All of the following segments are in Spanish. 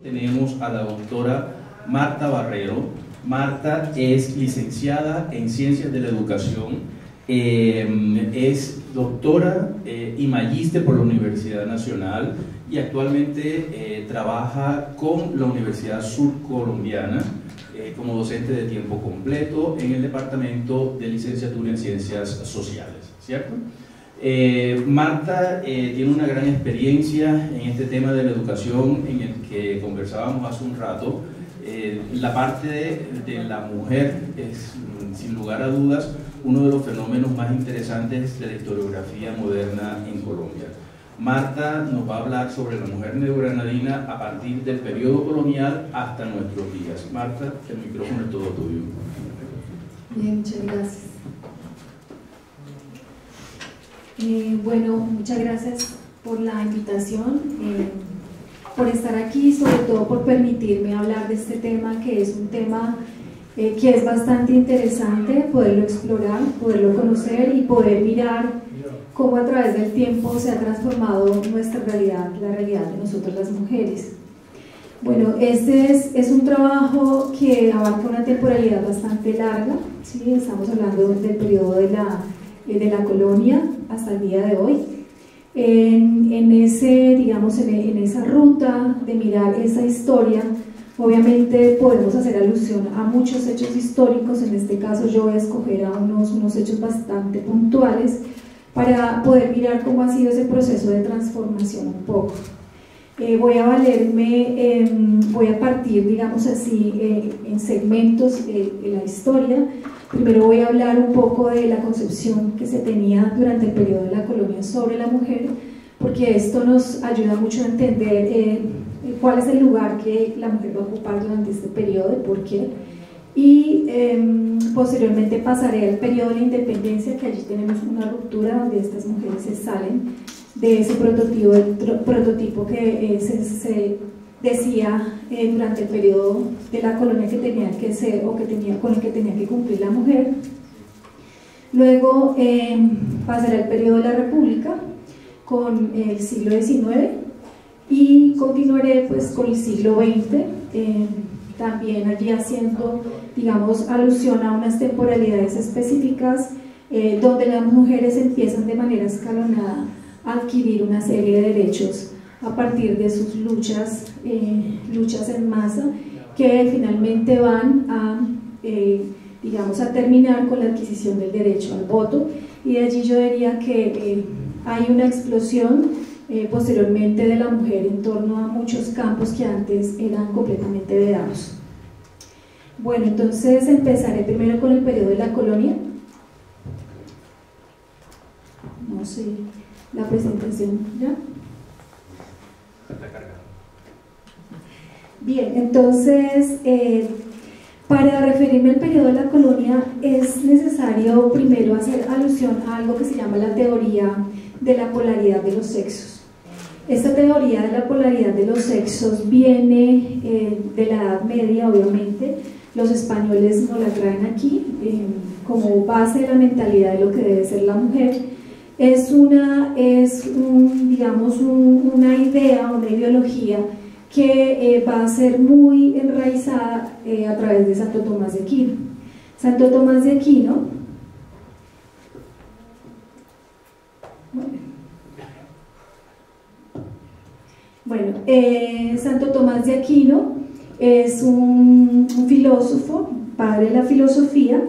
Tenemos a la doctora Marta Barrero. Marta es licenciada en Ciencias de la Educación, es doctora y magíster por la Universidad Nacional y actualmente trabaja con la Universidad Surcolombiana como docente de tiempo completo en el Departamento de Licenciatura en Ciencias Sociales, ¿cierto? Marta tiene una gran experiencia en este tema de la educación en el que conversábamos hace un rato. La parte de la mujer es, sin lugar a dudas, uno de los fenómenos más interesantes de la historiografía moderna en Colombia. Marta nos va a hablar sobre la mujer neogranadina a partir del periodo colonial hasta nuestros días. Marta, el micrófono es todo tuyo. Bien, muchas gracias. Bueno, muchas gracias por la invitación, por estar aquí, sobre todo por permitirme hablar de este tema, que es un tema que es bastante interesante, poderlo explorar, poderlo conocer y poder mirar cómo a través del tiempo se ha transformado nuestra realidad, la realidad de nosotros las mujeres. Bueno, este es un trabajo que abarca una temporalidad bastante larga, ¿sí? Estamos hablando del periodo de la colonia hasta el día de hoy. En esa ruta de mirar esa historia, obviamente podemos hacer alusión a muchos hechos históricos. En este caso yo voy a escoger a unos hechos bastante puntuales para poder mirar cómo ha sido ese proceso de transformación un poco. Voy a partir, digamos así, en segmentos de la historia. Primero voy a hablar un poco de la concepción que se tenía durante el periodo de la colonia sobre la mujer, porque esto nos ayuda mucho a entender cuál es el lugar que la mujer va a ocupar durante este periodo y por qué. Y posteriormente pasaré al periodo de la independencia, que allí tenemos una ruptura donde estas mujeres se salen de ese prototipo que se decía durante el periodo de la colonia que tenía que ser o con el que tenía que cumplir la mujer. Luego pasará el periodo de la República con el siglo XIX y continuaré pues con el siglo XX, también allí haciendo, digamos, alusión a unas temporalidades específicas donde las mujeres empiezan de manera escalonada a adquirir una serie de derechos a partir de sus luchas en masa, que finalmente van a, digamos, a terminar con la adquisición del derecho al voto. Y de allí yo diría que hay una explosión posteriormente de la mujer en torno a muchos campos que antes eran completamente vedados. Bueno, entonces empezaré primero con el periodo de la colonia. No sé, la presentación ya. Bien, entonces para referirme al periodo de la colonia es necesario primero hacer alusión a algo que se llama la teoría de la polaridad de los sexos. Esta teoría de la polaridad de los sexos viene de la Edad Media, obviamente. Los españoles nos la traen aquí como base de la mentalidad de lo que debe ser la mujer. Es una idea, una ideología que va a ser muy enraizada a través de Santo Tomás de Aquino. Santo Tomás de Aquino, Santo Tomás de Aquino es un filósofo, padre de la filosofía,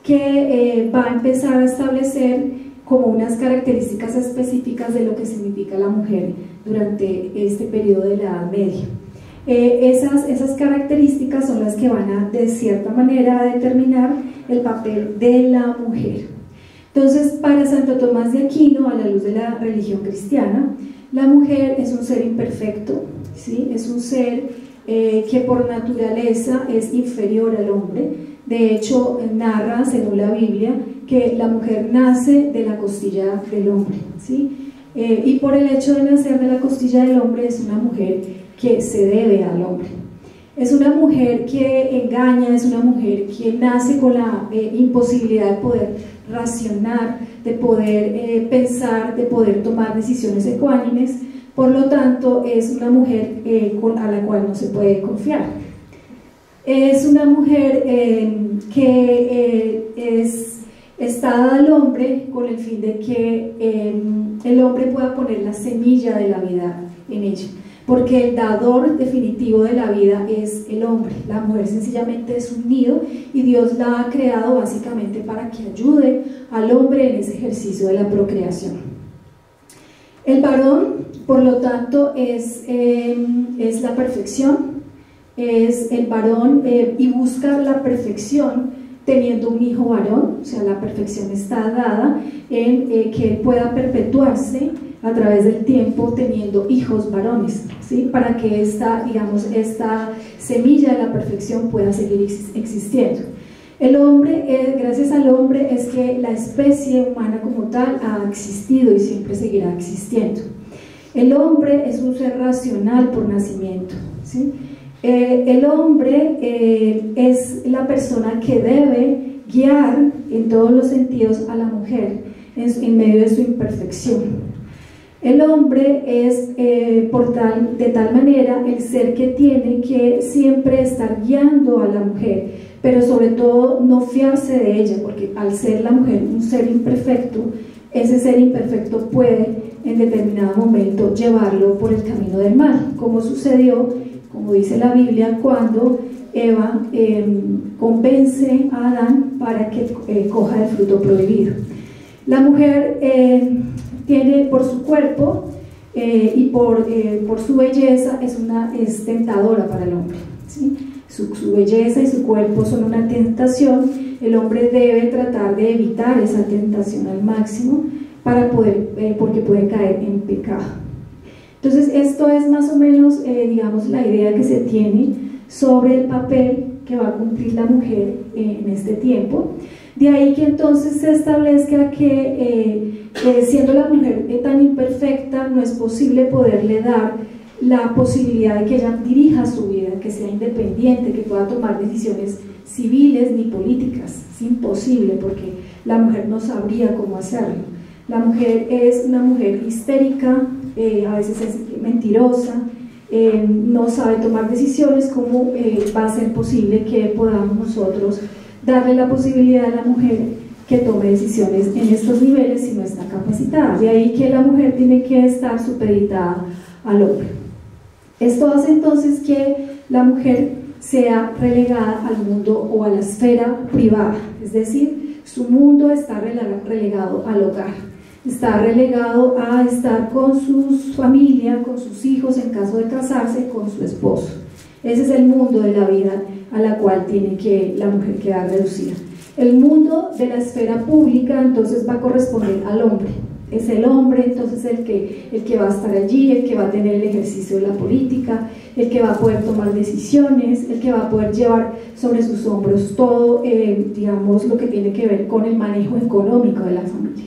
que va a empezar a establecer como unas características específicas de lo que significa la mujer durante este periodo de la Edad Media. Esas características son las que van a, de cierta manera, a determinar el papel de la mujer. Entonces, para Santo Tomás de Aquino, a la luz de la religión cristiana, la mujer es un ser imperfecto, ¿sí? Es un ser que por naturaleza es inferior al hombre. De hecho, narra, según la Biblia, que la mujer nace de la costilla del hombre, ¿sí? Y por el hecho de nacer de la costilla del hombre es una mujer que se debe al hombre. Es una mujer que engaña, es una mujer que nace con la imposibilidad de poder racionar, de poder pensar, de poder tomar decisiones ecuánimes, por lo tanto es una mujer a la cual no se puede confiar. Es una mujer que está dada al hombre con el fin de que el hombre pueda poner la semilla de la vida en ella, porque el dador definitivo de la vida es el hombre. La mujer sencillamente es un nido y Dios la ha creado básicamente para que ayude al hombre en ese ejercicio de la procreación. El varón, por lo tanto, es la perfección, es el varón y busca la perfección teniendo un hijo varón, o sea, la perfección está dada en que él pueda perpetuarse a través del tiempo teniendo hijos varones, ¿sí? Para que esta semilla de la perfección pueda seguir existiendo. El hombre, gracias al hombre es que la especie humana como tal ha existido y siempre seguirá existiendo. El hombre es un ser racional por nacimiento, ¿sí? El hombre es la persona que debe guiar en todos los sentidos a la mujer en medio de su imperfección. El hombre es de tal manera el ser que tiene que siempre estar guiando a la mujer, pero sobre todo no fiarse de ella, porque al ser la mujer un ser imperfecto, ese ser imperfecto puede en determinado momento llevarlo por el camino del mal, como sucedió, como dice la Biblia, cuando Eva convence a Adán para que coja el fruto prohibido. La mujer tiene por su cuerpo y por su belleza es tentadora para el hombre, ¿sí? Su belleza y su cuerpo son una tentación. El hombre debe tratar de evitar esa tentación al máximo para porque puede caer en pecado. Entonces esto es más o menos digamos la idea que se tiene sobre el papel que va a cumplir la mujer en este tiempo. De ahí que entonces se establezca que siendo la mujer tan imperfecta no es posible poderle dar la posibilidad de que ella dirija su vida, que sea independiente, que pueda tomar decisiones civiles ni políticas. Es imposible porque la mujer no sabría cómo hacerlo. La mujer es una mujer histérica, a veces es mentirosa, no sabe tomar decisiones. ¿Cómo va a ser posible que podamos nosotros darle la posibilidad a la mujer que tome decisiones en estos niveles si no está capacitada? De ahí que la mujer tiene que estar supeditada al hombre. Esto hace entonces que la mujer sea relegada al mundo o a la esfera privada, es decir, su mundo está relegado al hogar, está relegado a estar con su familia, con sus hijos, en caso de casarse, con su esposo. Ese es el mundo de la vida a la cual tiene que la mujer quedar reducida. El mundo de la esfera pública entonces va a corresponder al hombre. Es el hombre entonces el que va a estar allí, el que va a tener el ejercicio de la política, el que va a poder tomar decisiones, el que va a poder llevar sobre sus hombros todo, digamos, lo que tiene que ver con el manejo económico de la familia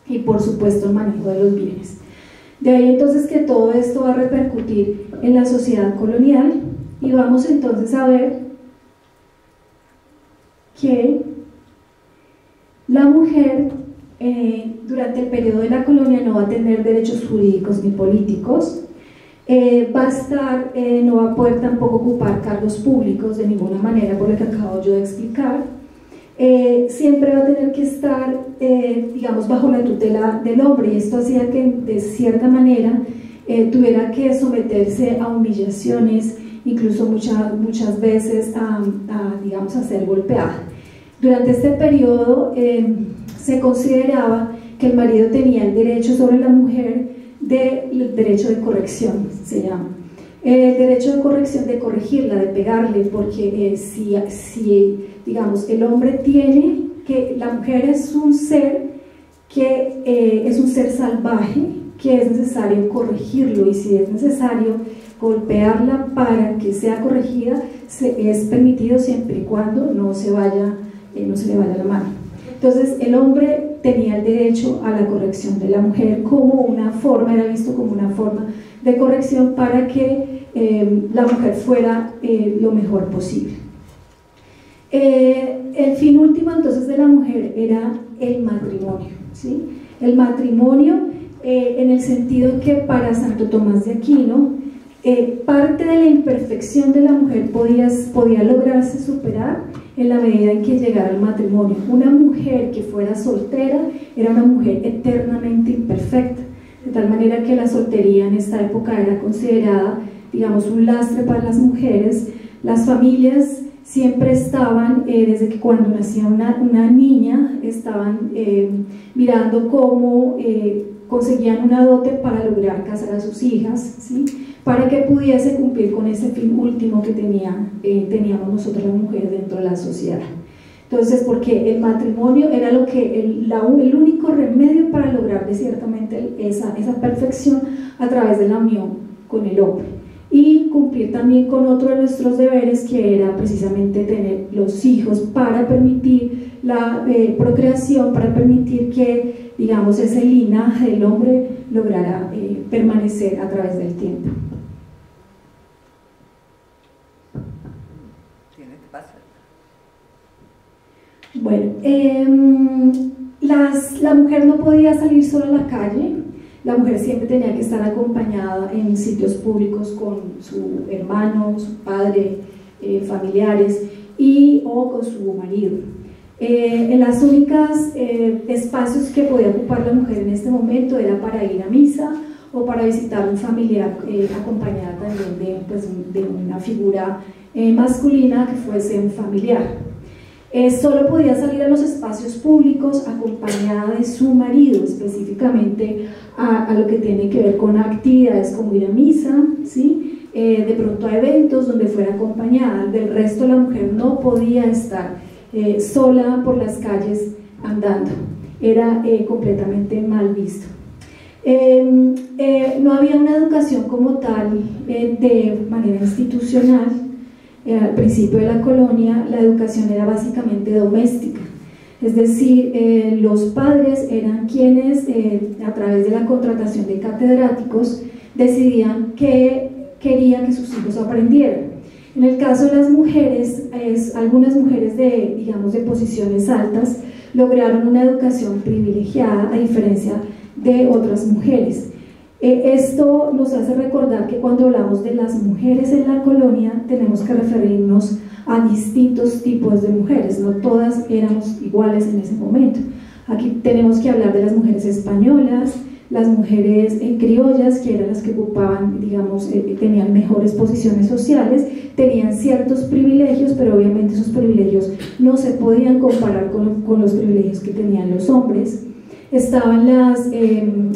y por supuesto el manejo de los bienes. De ahí entonces que todo esto va a repercutir en la sociedad colonial y vamos entonces a ver que la mujer durante el periodo de la colonia no va a tener derechos jurídicos ni políticos, va a estar, no va a poder tampoco ocupar cargos públicos de ninguna manera, por lo que acabo yo de explicar. Siempre va a tener que estar, digamos, bajo la tutela del hombre, y esto hacía que de cierta manera tuviera que someterse a humillaciones, incluso muchas veces digamos, a ser golpeada. Durante este periodo se consideraba que el marido tenía el derecho sobre la mujer del derecho de corrección, se llama. El derecho de corrección, de corregirla, de pegarle, porque si digamos, el hombre tiene que, la mujer es un ser que es un ser salvaje, que es necesario corregirlo, y si es necesario golpearla para que sea corregida, es permitido siempre y cuando no se le vaya la mano. Entonces el hombre tenía el derecho a la corrección de la mujer como una forma, era visto como una forma de corrección para que la mujer fuera lo mejor posible. El fin último entonces de la mujer era el matrimonio, ¿sí? El matrimonio en el sentido que para Santo Tomás de Aquino, parte de la imperfección de la mujer podía lograrse superar en la medida en que llegara al matrimonio. Una mujer que fuera soltera era una mujer eternamente imperfecta, de tal manera que la soltería en esta época era considerada, digamos, un lastre para las mujeres. Las familias siempre estaban, desde que cuando nacía una niña, estaban mirando cómo conseguían una dote para lograr casar a sus hijas, ¿sí?, para que pudiese cumplir con ese fin último que teníamos nosotros las mujeres dentro de la sociedad. Entonces, porque el matrimonio era el único remedio para lograr de ciertamente esa perfección a través de la unión con el hombre, y cumplir también con otro de nuestros deberes, que era precisamente tener los hijos para permitir la procreación, para permitir que, digamos, ese linaje del hombre lograra permanecer a través del tiempo. Bueno, la mujer no podía salir sola a la calle. La mujer siempre tenía que estar acompañada en sitios públicos con su hermano, su padre, familiares o con su marido. En las únicas espacios que podía ocupar la mujer en este momento era para ir a misa o para visitar un familiar, acompañada también de una figura masculina que fuese un familiar. Solo podía salir a los espacios públicos acompañada de su marido, específicamente a lo que tiene que ver con actividades como ir a misa, ¿sí?, de pronto a eventos donde fuera acompañada. Del resto, la mujer no podía estar sola por las calles andando, era completamente mal visto. No había una educación como tal de manera institucional. Al principio de la colonia, la educación era básicamente doméstica, es decir, los padres eran quienes, a través de la contratación de catedráticos, decidían qué querían que sus hijos aprendieran. En el caso de las mujeres, algunas mujeres de posiciones altas lograron una educación privilegiada, a diferencia de otras mujeres. Esto nos hace recordar que cuando hablamos de las mujeres en la colonia tenemos que referirnos a distintos tipos de mujeres, no todas éramos iguales en ese momento. Aquí tenemos que hablar de las mujeres españolas, las mujeres criollas, que eran las que ocupaban, tenían mejores posiciones sociales, tenían ciertos privilegios, pero obviamente esos privilegios no se podían comparar con los privilegios que tenían los hombres. Estaban las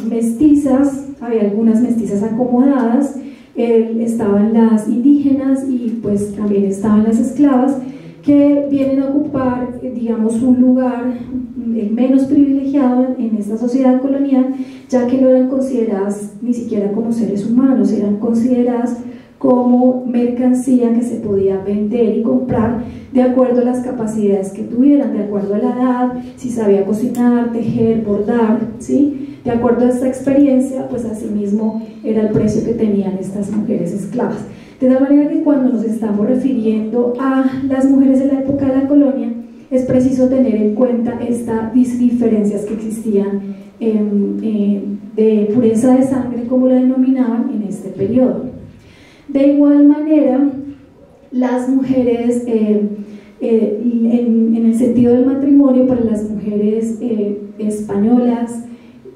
mestizas, había algunas mestizas acomodadas, estaban las indígenas y pues también estaban las esclavas, que vienen a ocupar, un lugar menos privilegiado en esta sociedad colonial, ya que no eran consideradas ni siquiera como seres humanos, eran consideradas como mercancía que se podía vender y comprar de acuerdo a las capacidades que tuvieran, de acuerdo a la edad, si sabía cocinar, tejer, bordar, ¿sí? De acuerdo a esta experiencia, pues asimismo era el precio que tenían estas mujeres esclavas. De tal manera que cuando nos estamos refiriendo a las mujeres de la época de la colonia, es preciso tener en cuenta estas diferencias que existían de pureza de sangre, como la denominaban en este periodo. De igual manera, las mujeres, en el sentido del matrimonio, para las mujeres españolas,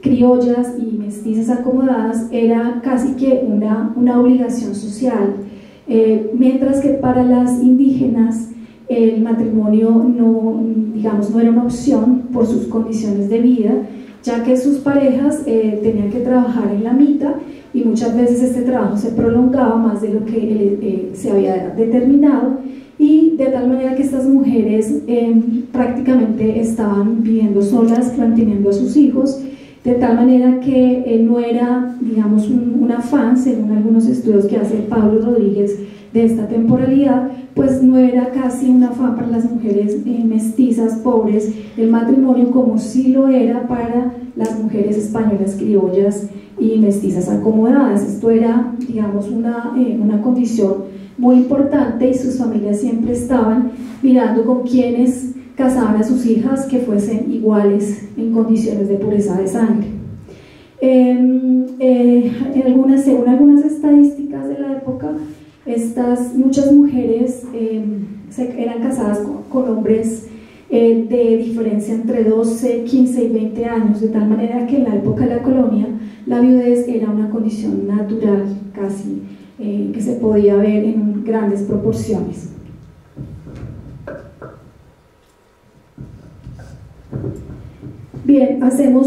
criollas y mestizas acomodadas, era casi que una obligación social, mientras que para las indígenas el matrimonio no era una opción por sus condiciones de vida, ya que sus parejas tenían que trabajar en la mitad y muchas veces este trabajo se prolongaba más de lo que se había determinado, y de tal manera que estas mujeres prácticamente estaban viviendo solas, manteniendo a sus hijos, de tal manera que no era, un afán, según algunos estudios que hace Pablo Rodríguez de esta temporalidad, pues no era casi un afán para las mujeres mestizas, pobres, el matrimonio, como sí lo era para las mujeres españolas, criollas y mestizas acomodadas. Esto era, una condición muy importante, y sus familias siempre estaban mirando con quienes casaban a sus hijas que fuesen iguales en condiciones de pureza de sangre. Según algunas estadísticas de la época, muchas mujeres eran casadas con hombres de diferencia entre 12, 15 y 20 años, de tal manera que en la época de la colonia la viudez era una condición natural casi, que se podía ver en grandes proporciones. Bien, hacemos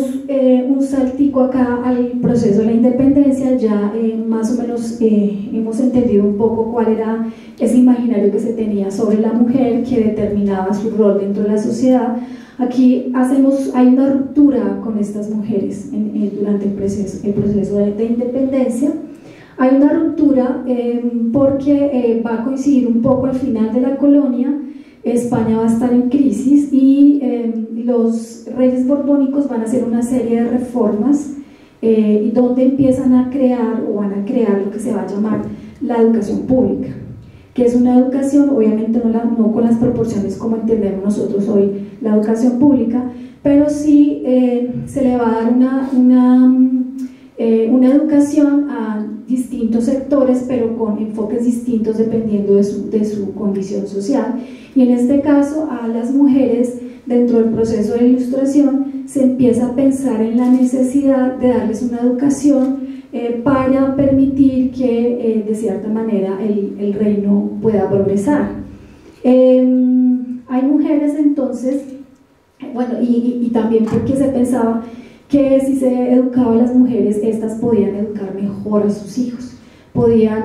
un saltico acá al proceso de la independencia. Ya más o menos hemos entendido un poco cuál era ese imaginario que se tenía sobre la mujer que determinaba su rol dentro de la sociedad. Aquí hay una ruptura con estas mujeres durante el proceso de independencia. Hay una ruptura porque va a coincidir un poco al final de la colonia. España va a estar en crisis y los reyes borbónicos van a hacer una serie de reformas donde empiezan a crear o van a crear lo que se va a llamar la educación pública, que es una educación, obviamente no con las proporciones como entendemos nosotros hoy la educación pública, pero sí se le va a dar una educación a distintos sectores, pero con enfoques distintos dependiendo de su condición social. Y en este caso, a las mujeres, dentro del proceso de ilustración, se empieza a pensar en la necesidad de darles una educación para permitir que, de cierta manera, el reino pueda progresar. Hay mujeres, entonces, bueno, y también porque se pensaba que si se educaba a las mujeres, estas podían educar mejor a sus hijos, podían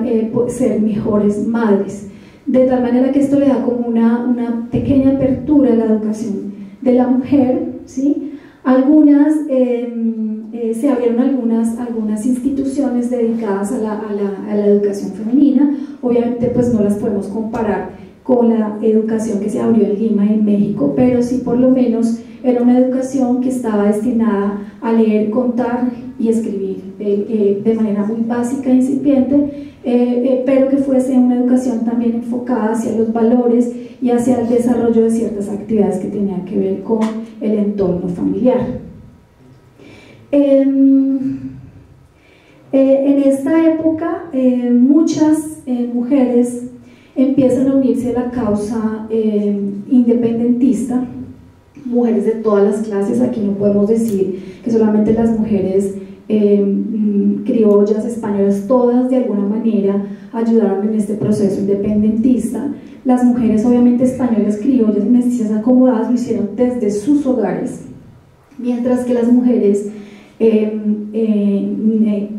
ser mejores madres, de tal manera que esto le da como una pequeña apertura a la educación de la mujer, ¿sí? Se abrieron algunas instituciones dedicadas a la educación femenina. Obviamente pues no las podemos comparar con la educación que se abrió en Lima y en México, pero sí por lo menos era una educación que estaba destinada a leer, contar y escribir de manera muy básica e incipiente, pero que fuese una educación también enfocada hacia los valores y hacia el desarrollo de ciertas actividades que tenían que ver con el entorno familiar. En esta época muchas mujeres empiezan a unirse a la causa independentista, mujeres de todas las clases. Aquí no podemos decir que solamente las mujeres criollas, españolas, todas de alguna manera ayudaron en este proceso independentista. Las mujeres obviamente españolas, criollas y mestizas acomodadas lo hicieron desde sus hogares, mientras que las mujeres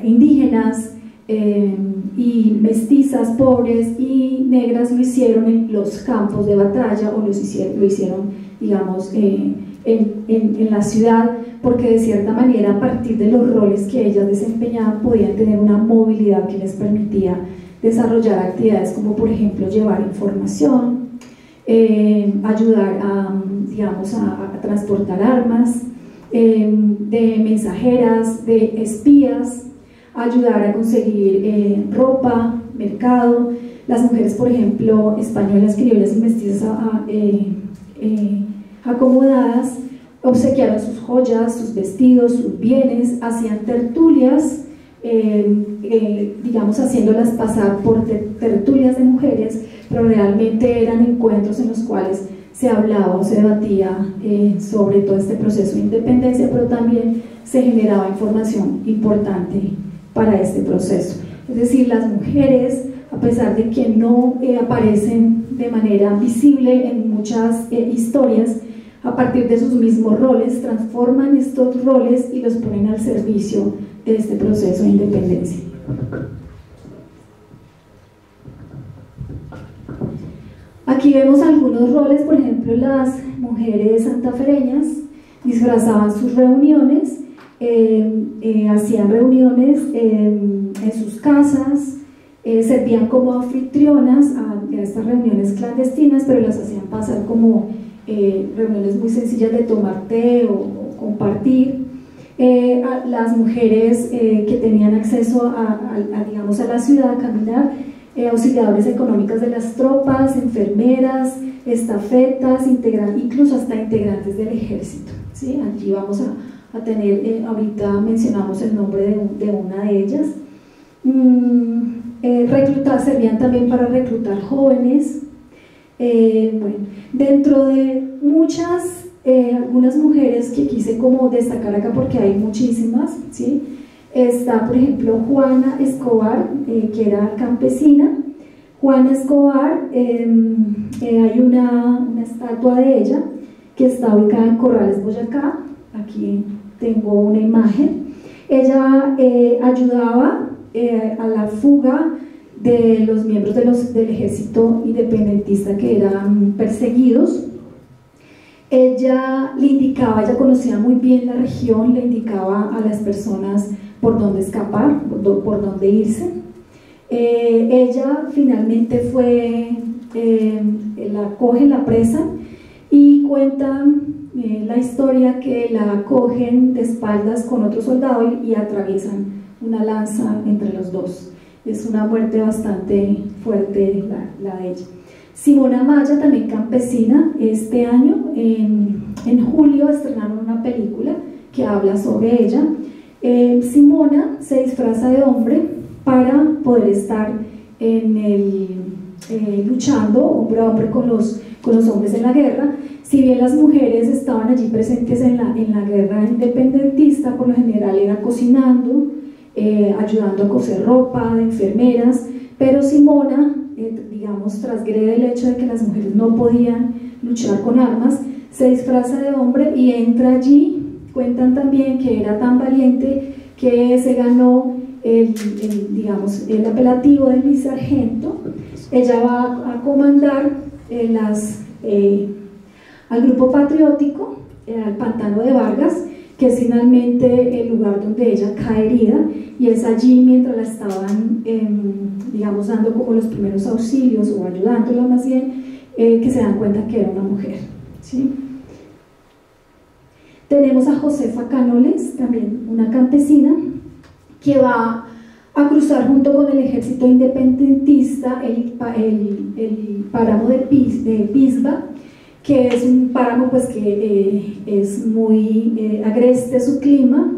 indígenas y mestizas, pobres y negras lo hicieron en los campos de batalla o lo hicieron digamos en la ciudad, porque de cierta manera a partir de los roles que ellas desempeñaban podían tener una movilidad que les permitía desarrollar actividades como por ejemplo llevar información, ayudar a transportar armas, de mensajeras, de espías, ayudar a conseguir ropa, mercado. Las mujeres, por ejemplo, españolas, criollas y mestizas acomodadas, obsequiaron sus joyas, sus vestidos, sus bienes, hacían tertulias, digamos haciéndolas pasar por tertulias de mujeres, pero realmente eran encuentros en los cuales se hablaba o se debatía sobre todo este proceso de independencia, pero también se generaba información importante para este proceso. Es decir, las mujeres, a pesar de que no aparecen de manera visible en muchas historias, a partir de sus mismos roles, transforman estos roles y los ponen al servicio de este proceso de independencia. Aquí vemos algunos roles. Por ejemplo, las mujeres santafereñas disfrazaban sus reuniones, hacían reuniones en sus casas, servían como anfitrionas a estas reuniones clandestinas, pero las hacían pasar como reuniones muy sencillas de tomar té o compartir. Las mujeres que tenían acceso digamos, a la ciudad, a caminar, auxiliadores económicas de las tropas, enfermeras, estafetas, incluso hasta integrantes del ejército, ¿sí? Allí vamos a a tener, ahorita mencionamos el nombre de una de ellas. Servían también para reclutar jóvenes. Bueno, dentro de muchas, algunas mujeres que quise como destacar acá porque hay muchísimas, ¿sí? Está por ejemplo Juana Escobar, que era campesina. Juana Escobar, hay una estatua de ella que está ubicada en Corrales, Boyacá. Aquí tengo una imagen. Ella ayudaba a la fuga de los miembros del ejército independentista que eran perseguidos. Ella le indicaba, ella conocía muy bien la región, le indicaba a las personas por dónde escapar, por dónde irse. Ella finalmente la cogen, la presan y cuentan la historia que la cogen de espaldas con otro soldado y atraviesan una lanza entre los dos. Es una muerte bastante fuerte la de ella. Simona Maya, también campesina, este año en julio estrenaron una película que habla sobre ella. Simona se disfraza de hombre para poder estar luchando hombre a hombre con los hombres en la guerra. Si bien las mujeres estaban allí presentes en la guerra independentista, por lo general era cocinando, ayudando a coser ropa de enfermeras, pero Simona, digamos, transgrede el hecho de que las mujeres no podían luchar con armas, se disfraza de hombre y entra allí. Cuentan también que era tan valiente que se ganó el apelativo de mi sargento. Ella va a comandar al grupo patriótico, al pantano de Vargas, que es finalmente el lugar donde ella cae herida, y es allí mientras la estaban digamos dando como los primeros auxilios o ayudándola más bien, que se dan cuenta que era una mujer, ¿sí? Tenemos a Josefa Cánoles, también una campesina, que va a cruzar junto con el ejército independentista el páramo de Pisba, que es un páramo pues que es muy agreste su clima.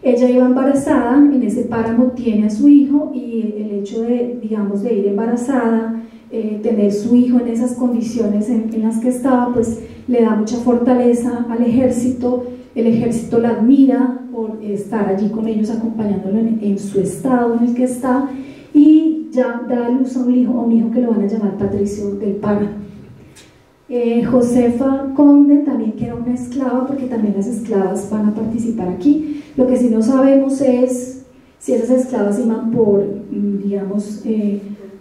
Ella iba embarazada, en ese páramo tiene a su hijo, y el hecho de, digamos, de ir embarazada, tener su hijo en esas condiciones en las que estaba, pues le da mucha fortaleza al ejército. El ejército la admira por estar allí con ellos, acompañándolo en su estado en el que está, y ya da a luz a un hijo que lo van a llamar Patricio del Páramo. Josefa Conde también, que era una esclava, porque también las esclavas van a participar aquí. Lo que sí no sabemos es si esas esclavas iban por, digamos,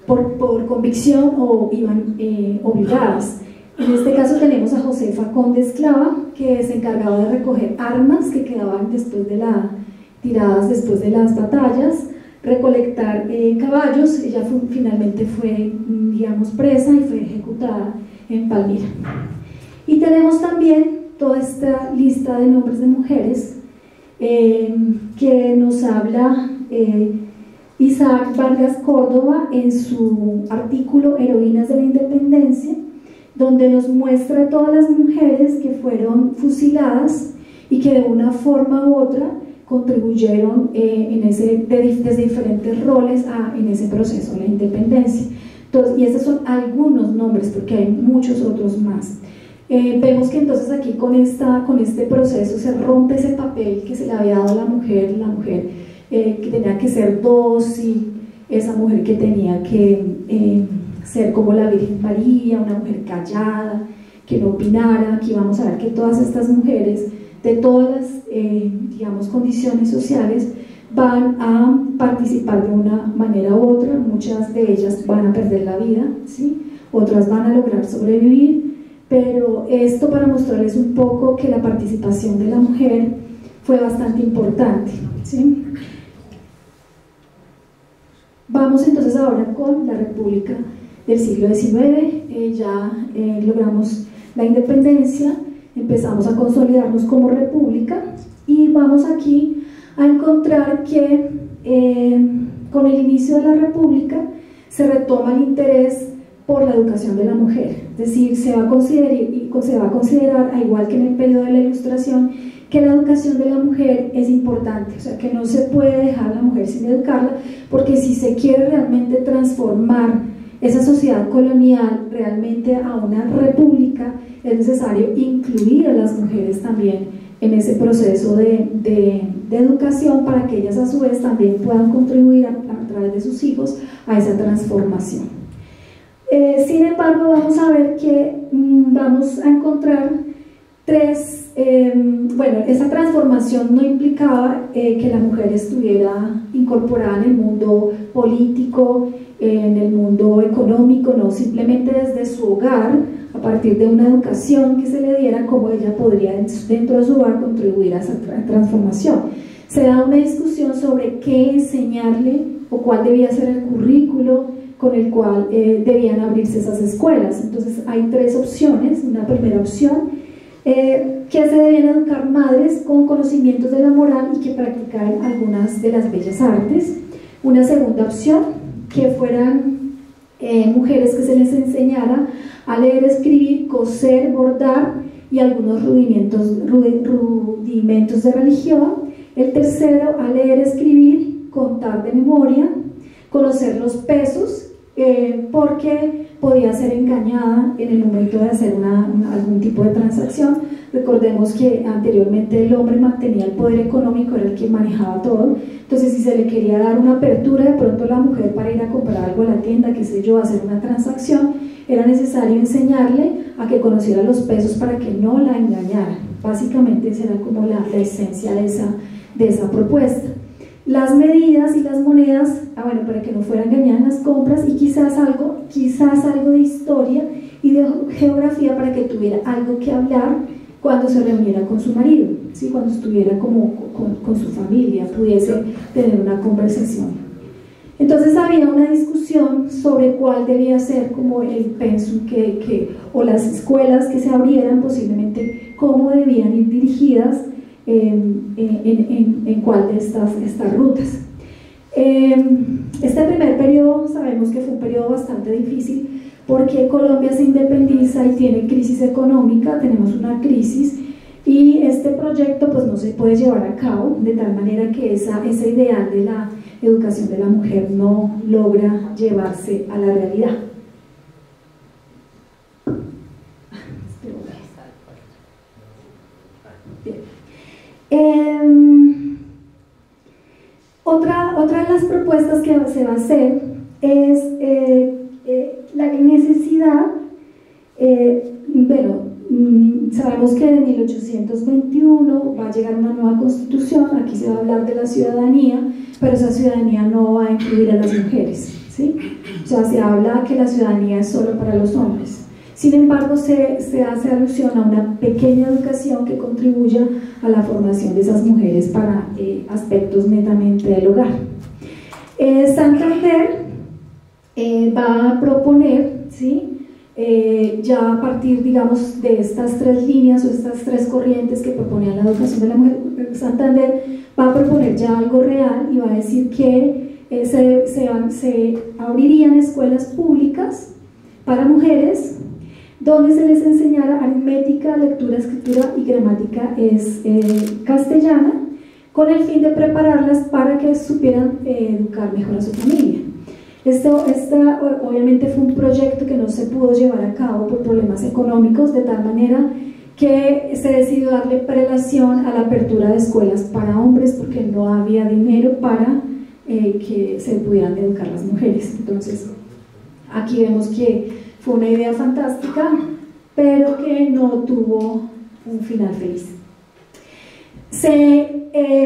por convicción o iban obligadas. En este caso tenemos a Josefa Conde, esclava, que se encargaba de recoger armas que quedaban tiradas después de las batallas, recolectar caballos. Ella finalmente fue, digamos, presa y fue ejecutada en Palmira. Y tenemos también toda esta lista de nombres de mujeres que nos habla Isaac Vargas Córdoba en su artículo Heroínas de la Independencia, donde nos muestra todas las mujeres que fueron fusiladas y que de una forma u otra contribuyeron desde diferentes roles en ese proceso de la independencia. Entonces, y estos son algunos nombres, porque hay muchos otros más. Vemos que entonces aquí con este proceso se rompe ese papel que se le había dado a la mujer que tenía que ser dócil, esa mujer que tenía que ser como la Virgen María, una mujer callada, que no opinara. Aquí vamos a ver que todas estas mujeres de todas las digamos, condiciones sociales van a participar de una manera u otra. Muchas de ellas van a perder la vida, ¿sí? Otras van a lograr sobrevivir, pero esto para mostrarles un poco que la participación de la mujer fue bastante importante, ¿sí? Vamos entonces ahora con la República del siglo XIX. Ya logramos la independencia, empezamos a consolidarnos como república, y vamos aquí a encontrar que con el inicio de la república se retoma el interés por la educación de la mujer. Es decir, se va a considerar, al igual que en el periodo de la Ilustración, que la educación de la mujer es importante, o sea, que no se puede dejar a la mujer sin educarla, porque si se quiere realmente transformar esa sociedad colonial realmente a una república, es necesario incluir a las mujeres también en ese proceso de educación, para que ellas a su vez también puedan contribuir a través de sus hijos a esa transformación. Sin embargo, vamos a ver que vamos a encontrar bueno, esa transformación no implicaba que la mujer estuviera incorporada en el mundo político, en el mundo económico, no, simplemente desde su hogar, a partir de una educación que se le diera, cómo ella podría dentro de su hogar contribuir a esa transformación. Se da una discusión sobre qué enseñarle o cuál debía ser el currículo con el cual debían abrirse esas escuelas. Entonces hay tres opciones. Una primera opción, que se debían educar madres con conocimientos de la moral y que practicaran algunas de las bellas artes. Una segunda opción, que fueran mujeres que se les enseñara a leer, escribir, coser, bordar y algunos rudimentos de religión. El tercero, a leer, escribir, contar de memoria, conocer los pesos, porque podía ser engañada en el momento de hacer algún tipo de transacción. Recordemos que anteriormente el hombre mantenía el poder económico, era el que manejaba todo. Entonces, si se le quería dar una apertura de pronto a la mujer para ir a comprar algo a la tienda, qué sé yo, hacer una transacción, era necesario enseñarle a que conociera los pesos para que no la engañara. Básicamente esa era como la esencia de esa propuesta. Las medidas y las monedas, bueno, para que no fuera engañada en las compras, y quizás algo de historia y de geografía para que tuviera algo que hablar cuando se reuniera con su marido, ¿sí? Cuando estuviera como con su familia, pudiese tener una conversación. Entonces había una discusión sobre cuál debía ser como el pensum o las escuelas que se abrieran, posiblemente cómo debían ir dirigidas, en cuál de estas rutas. Este primer periodo sabemos que fue un periodo bastante difícil, porque Colombia se independiza y tiene crisis económica, tenemos una crisis, y este proyecto pues no se puede llevar a cabo, de tal manera que ese ideal de la educación de la mujer no logra llevarse a la realidad. Otra de las propuestas que se va a hacer es la necesidad, sabemos que en 1821 va a llegar una nueva constitución, aquí se va a hablar de la ciudadanía, pero esa ciudadanía no va a incluir a las mujeres, ¿sí? O sea, se habla que la ciudadanía es solo para los hombres. Sin embargo, se hace alusión a una pequeña educación que contribuya a la formación de esas mujeres para aspectos netamente del hogar. Santander va a proponer, ¿sí? Ya a partir, digamos, de estas tres líneas o estas tres corrientes que proponían la educación de la mujer, Santander va a proponer ya algo real y va a decir que se abrirían escuelas públicas para mujeres, donde se les enseñara aritmética, lectura, escritura y gramática castellana, con el fin de prepararlas para que supieran educar mejor a su familia. Obviamente fue un proyecto que no se pudo llevar a cabo por problemas económicos, de tal manera que se decidió darle prelación a la apertura de escuelas para hombres, porque no había dinero para que se pudieran educar las mujeres. Entonces, aquí vemos que fue una idea fantástica, pero que no tuvo un final feliz.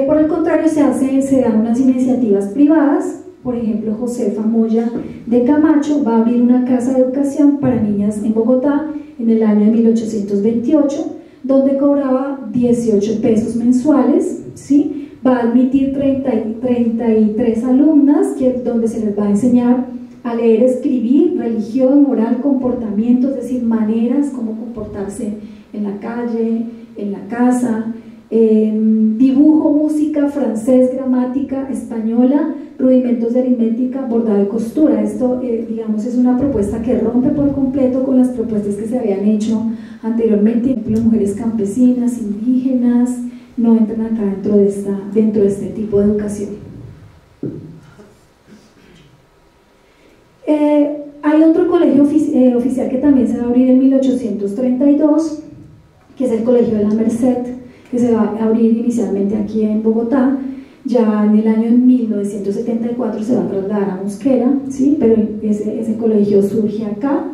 Por el contrario, se dan unas iniciativas privadas. Por ejemplo, Josefa Moya de Camacho va a abrir una casa de educación para niñas en Bogotá en el año de 1828, donde cobraba 18 pesos mensuales, ¿sí? Va a admitir 33 alumnas, donde se les va a enseñar a leer, escribir, religión, moral, comportamiento, es decir, maneras, cómo comportarse en la calle, en la casa, dibujo, música, francés, gramática, española, rudimentos de aritmética, bordado y costura. Esto, digamos, es una propuesta que rompe por completo con las propuestas que se habían hecho anteriormente. Por ejemplo, mujeres campesinas, indígenas, no entran acá dentro de este tipo de educación. Hay otro colegio oficial que también se va a abrir en 1832, que es el Colegio de la Merced, que se va a abrir inicialmente aquí en Bogotá. Ya en el año 1974 se va a trasladar a Mosquera, ¿sí? Pero ese colegio surge acá,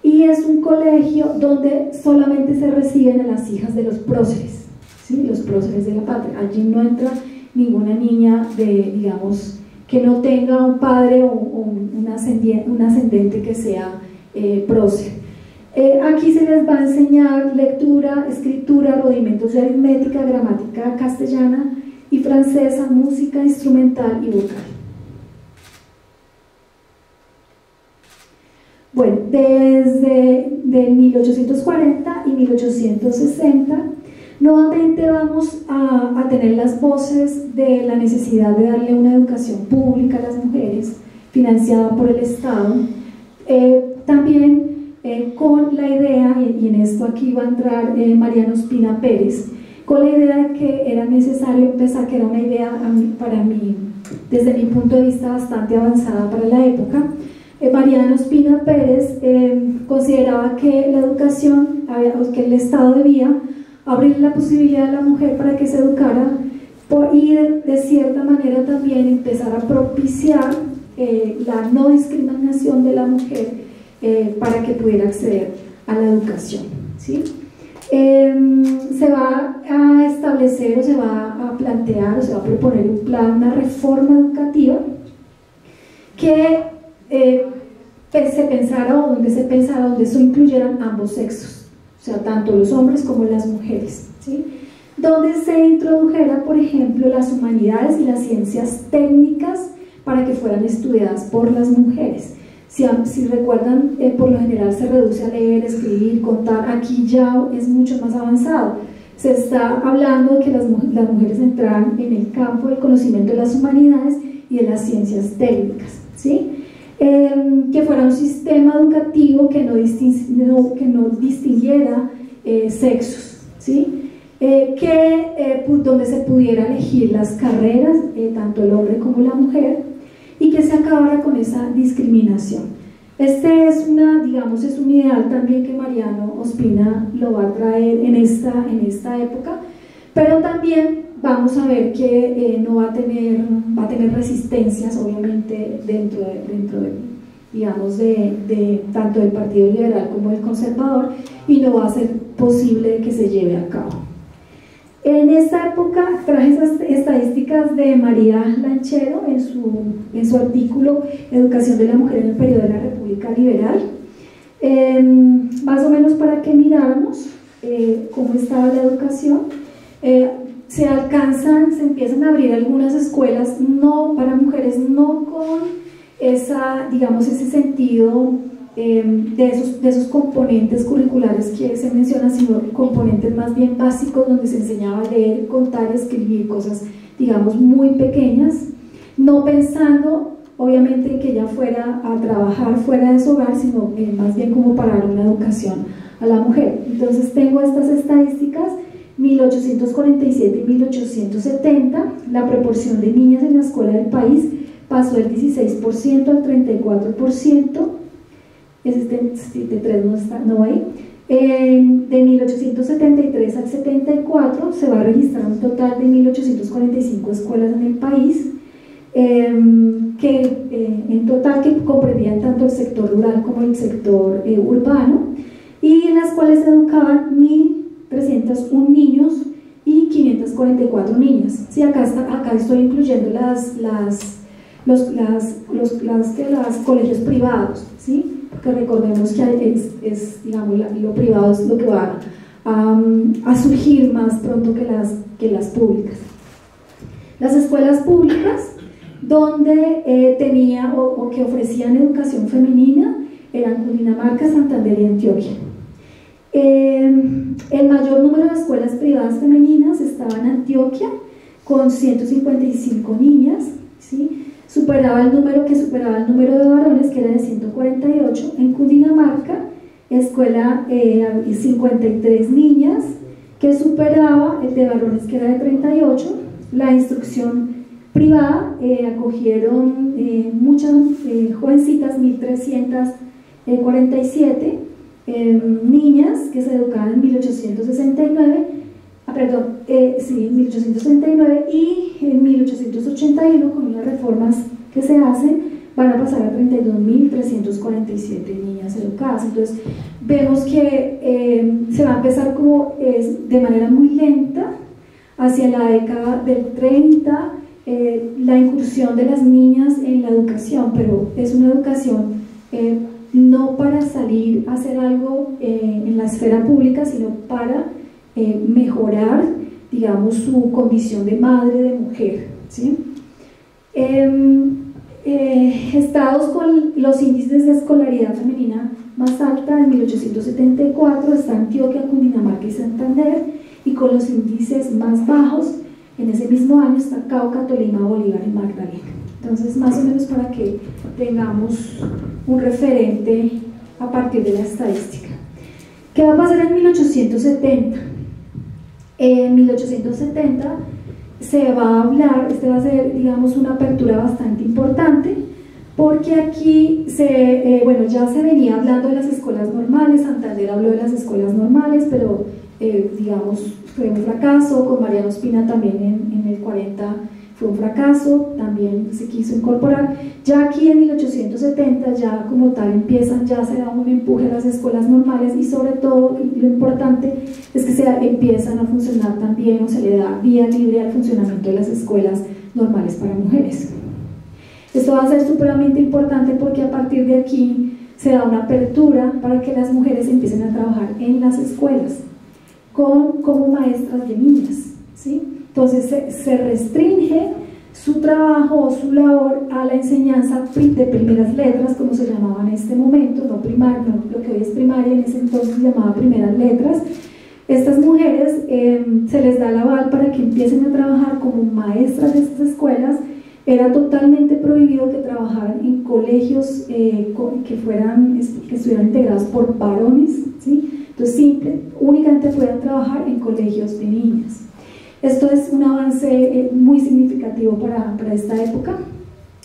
y es un colegio donde solamente se reciben a las hijas de los próceres, ¿sí? Los próceres de la patria. Allí no entra ninguna niña digamos, que no tenga un padre o un ascendente que sea prócer. Aquí se les va a enseñar lectura, escritura, rudimentos de aritmética, gramática castellana y francesa, música instrumental y vocal. Bueno, desde 1840 y 1860 nuevamente vamos a tener las voces de la necesidad de darle una educación pública a las mujeres, financiada por el Estado, también con la idea, y en esto aquí va a entrar Mariano Ospina Pérez, con la idea de que era necesario empezar, que era una idea para mí, desde mi punto de vista, bastante avanzada para la época. Mariano Ospina Pérez consideraba que la educación, que el Estado debía abrir la posibilidad a la mujer para que se educara y de cierta manera también empezar a propiciar la no discriminación de la mujer para que pudiera acceder a la educación, ¿sí? Se va a establecer o se va a plantear o se va a proponer un plan, una reforma educativa que se pensara, o donde se pensara, donde eso incluyeran ambos sexos, o sea, tanto los hombres como las mujeres, ¿sí? Donde se introdujera, por ejemplo, las humanidades y las ciencias técnicas para que fueran estudiadas por las mujeres. Si recuerdan, por lo general se reduce a leer, escribir, contar. Aquí ya es mucho más avanzado. Se está hablando de que las mujeres entraran en el campo del conocimiento de las humanidades y de las ciencias técnicas, ¿sí? Que fuera un sistema educativo que no distinguiera sexos, ¿sí? Donde se pudiera elegir las carreras, tanto el hombre como la mujer, y que se acabara con esa discriminación. Este es digamos, es un ideal también que Mariano Ospina lo va a traer en esta época, pero también vamos a ver que va a tener resistencias, obviamente, dentro de digamos, tanto del Partido Liberal como del Conservador, y no va a ser posible que se lleve a cabo. En esta época traje esas estadísticas de María Lanchero en su artículo Educación de la mujer en el periodo de la República Liberal, más o menos para que miráramos cómo estaba la educación. Se empiezan a abrir algunas escuelas para mujeres, no con digamos, ese sentido de esos componentes curriculares que se mencionan, sino componentes más bien básicos, donde se enseñaba a leer, contar, escribir, cosas, digamos, muy pequeñas, no pensando obviamente en que ella fuera a trabajar fuera de su hogar, sino más bien como para dar una educación a la mujer. Entonces tengo estas estadísticas: 1847 y 1870, la proporción de niñas en la escuela del país pasó del 16% al 34%, de 3 no va ahí. De 1873 al 74 se va a registrar un total de 1845 escuelas en el país, en total que comprendían tanto el sector rural como el sector urbano, y en las cuales se educaban 1.301 niños y 544 niñas. Sí, acá estoy incluyendo los colegios privados, ¿sí? Porque recordemos que digamos, lo privado es lo que va a surgir más pronto que las públicas. Las escuelas públicas donde tenía o que ofrecían educación femenina eran Cundinamarca, Santander y Antioquia. El mayor número de escuelas privadas femeninas estaba en Antioquia, con 155 niñas, ¿sí? Superaba el número de varones, que era de 148. En Cundinamarca, escuela 53 niñas, que superaba el de varones, que era de 38. La instrucción privada acogieron muchas jovencitas, 1.347 niñas que se educaban en 1869, en 1869, y en 1881, con las reformas que se hacen, van a pasar a 32.347 niñas educadas. Entonces vemos que se va a empezar como de manera muy lenta hacia la década del 30, la incursión de las niñas en la educación, pero es una educación no para salir a hacer algo en la esfera pública, sino para mejorar, digamos, su condición de madre, de mujer, ¿sí? Estados con los índices de escolaridad femenina más alta en 1874 está Antioquia, Cundinamarca y Santander, y con los índices más bajos en ese mismo año está Cauca, Tolima, Bolívar y Magdalena. Entonces, más o menos para que tengamos un referente a partir de la estadística. ¿Qué va a pasar en 1870? En 1870 se va a hablar, va a ser, digamos, una apertura bastante importante, porque aquí ya se venía hablando de las escuelas normales. Santander habló de las escuelas normales, pero digamos, fue un fracaso. Con Mariano Ospina también en el 40 fue un fracaso, también se quiso incorporar. Ya aquí en 1870 ya como tal ya se da un empuje a las escuelas normales, y sobre todo lo importante es que empiezan a funcionar también, o se le da vía libre al funcionamiento de las escuelas normales para mujeres. Esto va a ser supremamente importante porque a partir de aquí se da una apertura para que las mujeres empiecen a trabajar en las escuelas como maestras de niñas, ¿sí? Entonces se restringe su trabajo o su labor a la enseñanza de primeras letras, como se llamaba en este momento, no primaria, no, lo que hoy es primaria, en ese entonces se llamaba primeras letras. Estas mujeres se les da el aval para que empiecen a trabajar como maestras de estas escuelas. Era totalmente prohibido que trabajaran en colegios que estuvieran integrados por varones, ¿sí? Entonces únicamente puedan trabajar en colegios de niñas. Esto es un avance muy significativo para esta época.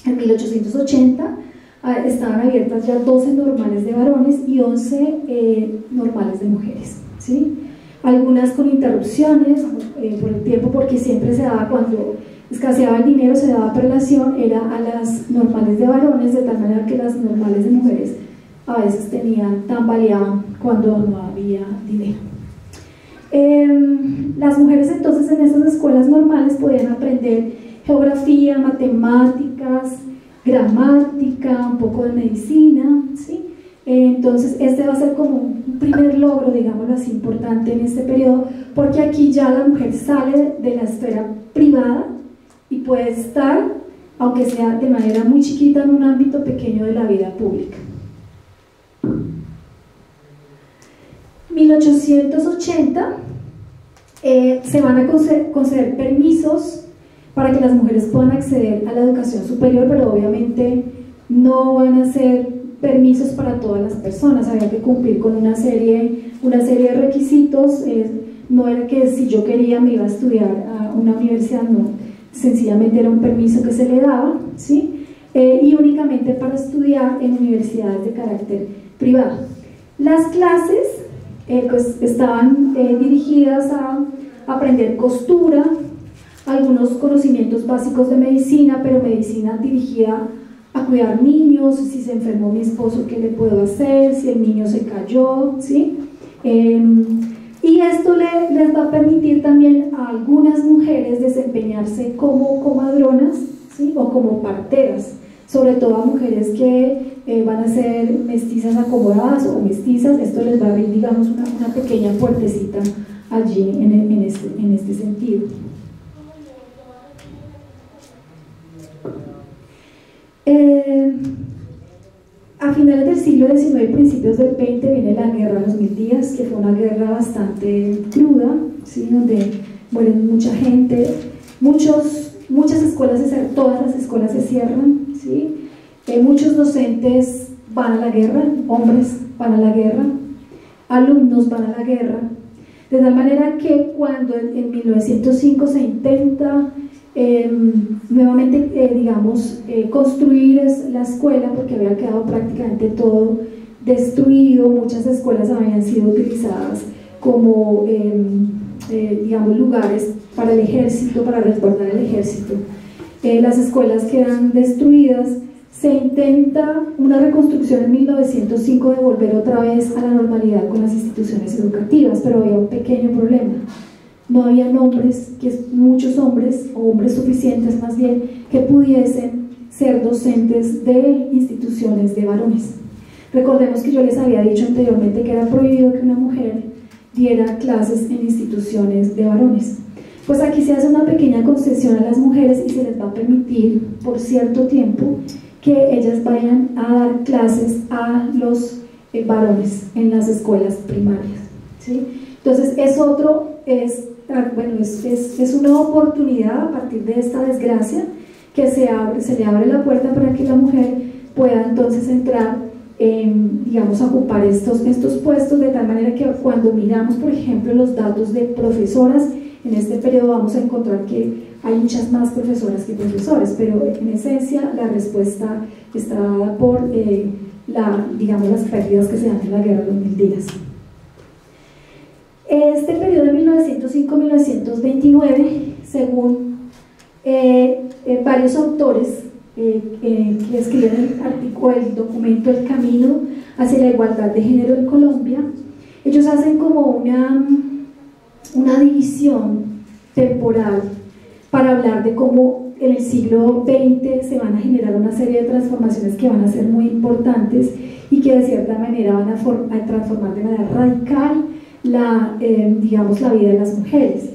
En 1880 estaban abiertas ya 12 normales de varones y 11 normales de mujeres, ¿sí? Algunas con interrupciones por el tiempo, porque siempre se daba, cuando escaseaba el dinero, se daba prelación, era a las normales de varones, de tal manera que las normales de mujeres a veces tambaleaban cuando no había dinero. Las mujeres entonces en esas escuelas normales podían aprender geografía, matemáticas, gramática, un poco de medicina, ¿sí? Entonces este va a ser como un primer logro, digámoslo así, importante en este periodo, porque aquí ya la mujer sale de la esfera privada y puede estar, aunque sea de manera muy chiquita, en un ámbito pequeño de la vida pública. 1880 se van a conceder permisos para que las mujeres puedan acceder a la educación superior, pero obviamente no van a ser permisos para todas las personas. Había que cumplir con una serie de requisitos. No era que si yo quería me iba a estudiar a una universidad, no, sencillamente era un permiso que se le daba, ¿sí? Y únicamente para estudiar en universidades de carácter privado. Las clases pues estaban dirigidas a aprender costura, algunos conocimientos básicos de medicina, pero medicina dirigida a cuidar niños. Si se enfermó mi esposo, ¿qué le puedo hacer? Si el niño se cayó, ¿sí? Y esto les va a permitir también a algunas mujeres desempeñarse como comadronas, ¿sí? O como parteras, sobre todo a mujeres que van a ser mestizas acomodadas o mestizas. Esto les va a abrir, digamos, una pequeña puertecita allí en este sentido. A finales del siglo XIX y principios del XX viene la guerra de los 1000 Díaz, que fue una guerra bastante cruda, ¿sí? Donde mueren mucha gente, muchas escuelas, todas las escuelas se cierran, ¿sí? Muchos docentes van a la guerra, hombres van a la guerra, alumnos van a la guerra, de tal manera que cuando en 1905 se intenta nuevamente, construir la escuela, porque había quedado prácticamente todo destruido, muchas escuelas habían sido utilizadas como lugares para el ejército, para resguardar el ejército. Las escuelas quedan destruidas, se intenta una reconstrucción en 1905 de volver otra vez a la normalidad con las instituciones educativas, pero había un pequeño problema. No habían hombres, muchos hombres, o hombres suficientes más bien, que pudiesen ser docentes de instituciones de varones. Recordemos que yo les había dicho anteriormente que era prohibido que una mujer diera clases en instituciones de varones. Pues aquí se hace una pequeña concesión a las mujeres y se les va a permitir por cierto tiempo que ellas vayan a dar clases a los varones en las escuelas primarias, ¿sí? Entonces es una oportunidad a partir de esta desgracia que se le abre la puerta para que la mujer pueda entonces entrar, a ocupar estos puestos, de tal manera que cuando miramos, por ejemplo, los datos de profesoras, en este periodo vamos a encontrar que hay muchas más profesoras que profesores, pero en esencia la respuesta está dada por las pérdidas que se dan en la guerra de los 1000 días. Este periodo de 1905-1929, según varios autores que escriben el documento El Camino hacia la Igualdad de Género en Colombia, ellos hacen como una división temporal para hablar de cómo en el siglo XX se van a generar una serie de transformaciones que van a ser muy importantes y que de cierta manera van a transformar de manera radical la vida de las mujeres.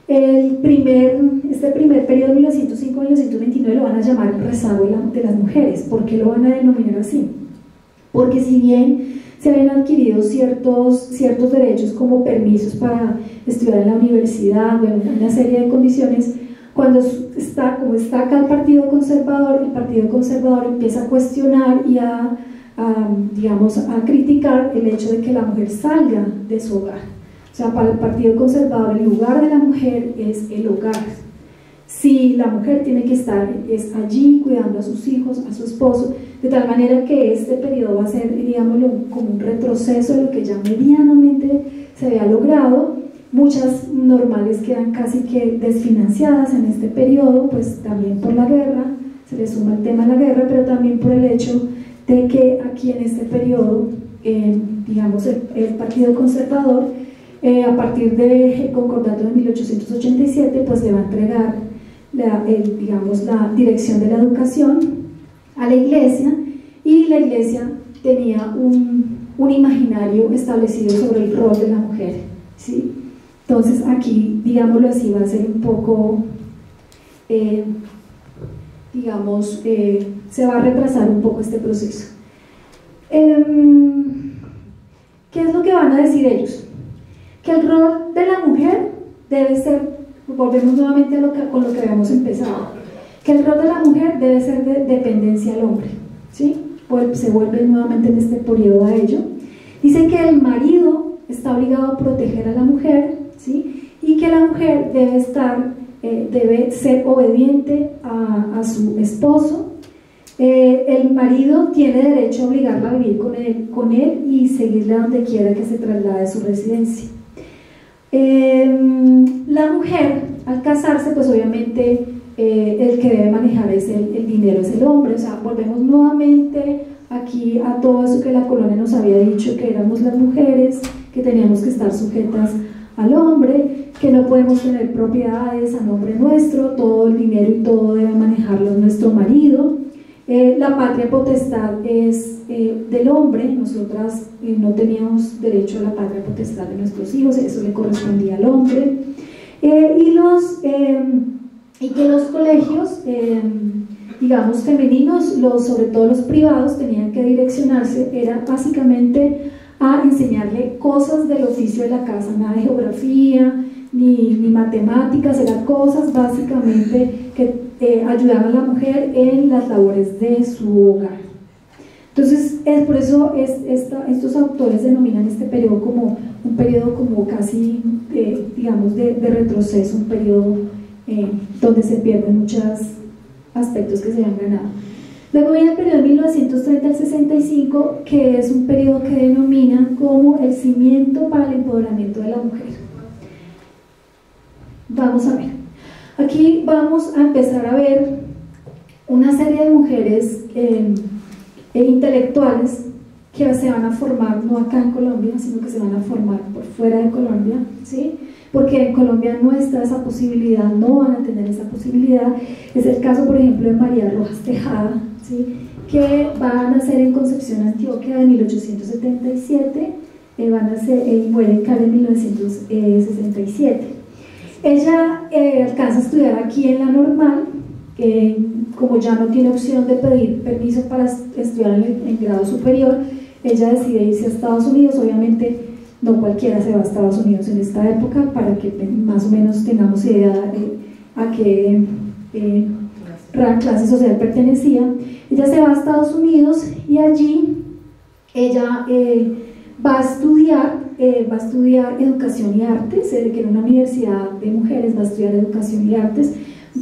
Este primer periodo de 1905-1929 lo van a llamar el rezago de las mujeres. ¿Por qué lo van a denominar así? Porque si bien se habían adquirido ciertos derechos como permisos para estudiar en la universidad, una serie de condiciones, como está acá el Partido Conservador empieza a cuestionar y a criticar el hecho de que la mujer salga de su hogar. O sea, para el Partido Conservador el lugar de la mujer es el hogar. Si la mujer tiene que estar es allí cuidando a sus hijos, a su esposo, de tal manera que este periodo va a ser, como un retroceso de lo que ya medianamente se había logrado. Muchas normales quedan casi que desfinanciadas en este periodo, pues también por la guerra, se le suma el tema de la guerra, pero también por el hecho de que aquí en este periodo, el Partido Conservador, a partir del concordato de 1887, pues le va a entregar la dirección de la educación a la Iglesia, y la Iglesia tenía un imaginario establecido sobre el rol de la mujer, ¿sí? Entonces aquí, digámoslo así, va a ser un poco, se va a retrasar un poco este proceso. ¿Qué es lo que van a decir ellos? Que el rol de la mujer debe ser, volvemos nuevamente con lo que habíamos empezado, que el rol de la mujer debe ser de dependencia al hombre, ¿sí? Pues se vuelve nuevamente en este periodo a ello. Dice que el marido está obligado a proteger a la mujer, ¿sí? Y que la mujer debe ser obediente a su esposo. El marido tiene derecho a obligarla a vivir con él y seguirle a donde quiera que se traslade su residencia. La mujer, al casarse, pues obviamente el que debe manejar el dinero es el hombre. O sea, volvemos nuevamente aquí a todo eso que la colonia nos había dicho, que éramos las mujeres, que teníamos que estar sujetas al hombre, que no podemos tener propiedades a nombre nuestro, todo el dinero y todo debe manejarlo nuestro marido. La patria potestad es del hombre. Nosotras no teníamos derecho a la patria potestad de nuestros hijos, eso le correspondía al hombre. Y que los colegios, femeninos, sobre todo los privados, tenían que direccionarse, era básicamente a enseñarle cosas del oficio de la casa, nada de geografía, ni matemáticas, eran cosas básicamente que ayudaban a la mujer en las labores de su hogar. Entonces, por eso estos autores denominan este periodo como un periodo como casi, digamos, de retroceso, un periodo donde se pierden muchos aspectos que se han ganado. Luego viene el periodo de 1930 al 65, que es un periodo que denominan como el cimiento para el empoderamiento de la mujer. Vamos a ver, aquí vamos a empezar a ver una serie de mujeres intelectuales que se van a formar no acá en Colombia, sino que se van a formar por fuera de Colombia, ¿sí? Porque en Colombia no está esa posibilidad, no van a tener esa posibilidad. Es el caso, por ejemplo, de María Rojas Tejada, ¿sí? Que va a nacer en Concepción, Antioquia, en 1877, muere en Cali en 1967. Ella alcanza a estudiar aquí en la normal, como ya no tiene opción de pedir permiso para estudiar en grado superior, ella decide irse a Estados Unidos. Obviamente no cualquiera se va a Estados Unidos en esta época, para que más o menos tengamos idea a qué clase social pertenecía. Ella se va a Estados Unidos y allí ella va a estudiar educación y artes, que en una universidad de mujeres va a estudiar educación y artes.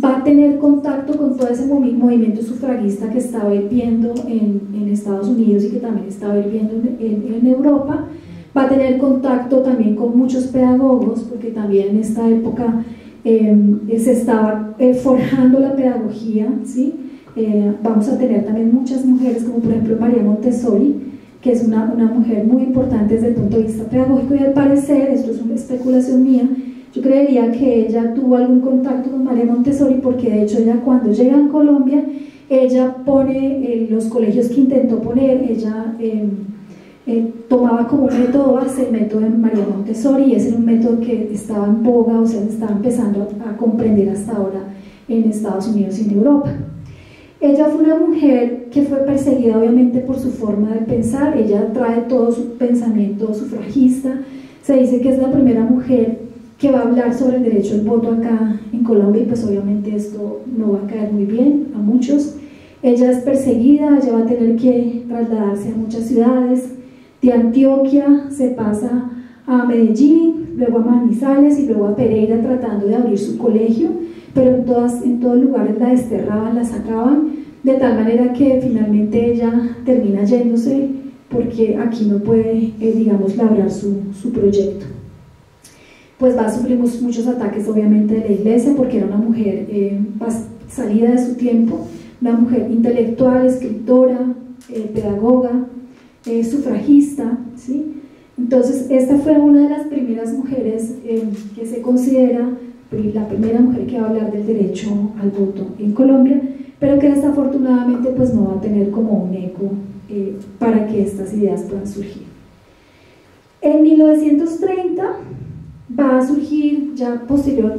Va a tener contacto con todo ese movimiento sufragista que estaba hirviendo en Estados Unidos y que también estaba hirviendo en Europa. Va a tener contacto también con muchos pedagogos, porque también en esta época se estaba forjando la pedagogía, ¿sí? Vamos a tener también muchas mujeres, como por ejemplo María Montessori, que es una mujer muy importante desde el punto de vista pedagógico, y al parecer, esto es una especulación mía, yo creería que ella tuvo algún contacto con María Montessori, porque de hecho ella, cuando llega a Colombia, ella pone los colegios que intentó poner, ella tomaba como método base el método de María Montessori, y ese era un método que estaba en boga, o sea, se estaba empezando a comprender hasta ahora en Estados Unidos y en Europa. Ella fue una mujer que fue perseguida obviamente por su forma de pensar. Ella trae todo su pensamiento sufragista. Se dice que es la primera mujer que va a hablar sobre el derecho al voto acá en Colombia, y pues obviamente esto no va a caer muy bien a muchos. Ella es perseguida, ella va a tener que trasladarse a muchas ciudades. De Antioquia se pasa a Medellín, luego a Manizales y luego a Pereira, tratando de abrir su colegio, pero en todos lugares la desterraban, la sacaban, de tal manera que finalmente ella termina yéndose, porque aquí no puede, digamos, labrar su proyecto. Pues va a sufrir muchos ataques obviamente de la iglesia, porque era una mujer salida de su tiempo, una mujer intelectual, escritora, pedagoga, sufragista, ¿sí? Entonces esta fue una de las primeras mujeres que se considera la primera mujer que va a hablar del derecho al voto en Colombia, pero que desafortunadamente pues no va a tener como un eco para que estas ideas puedan surgir. En 1930 va a surgir, ya posterior,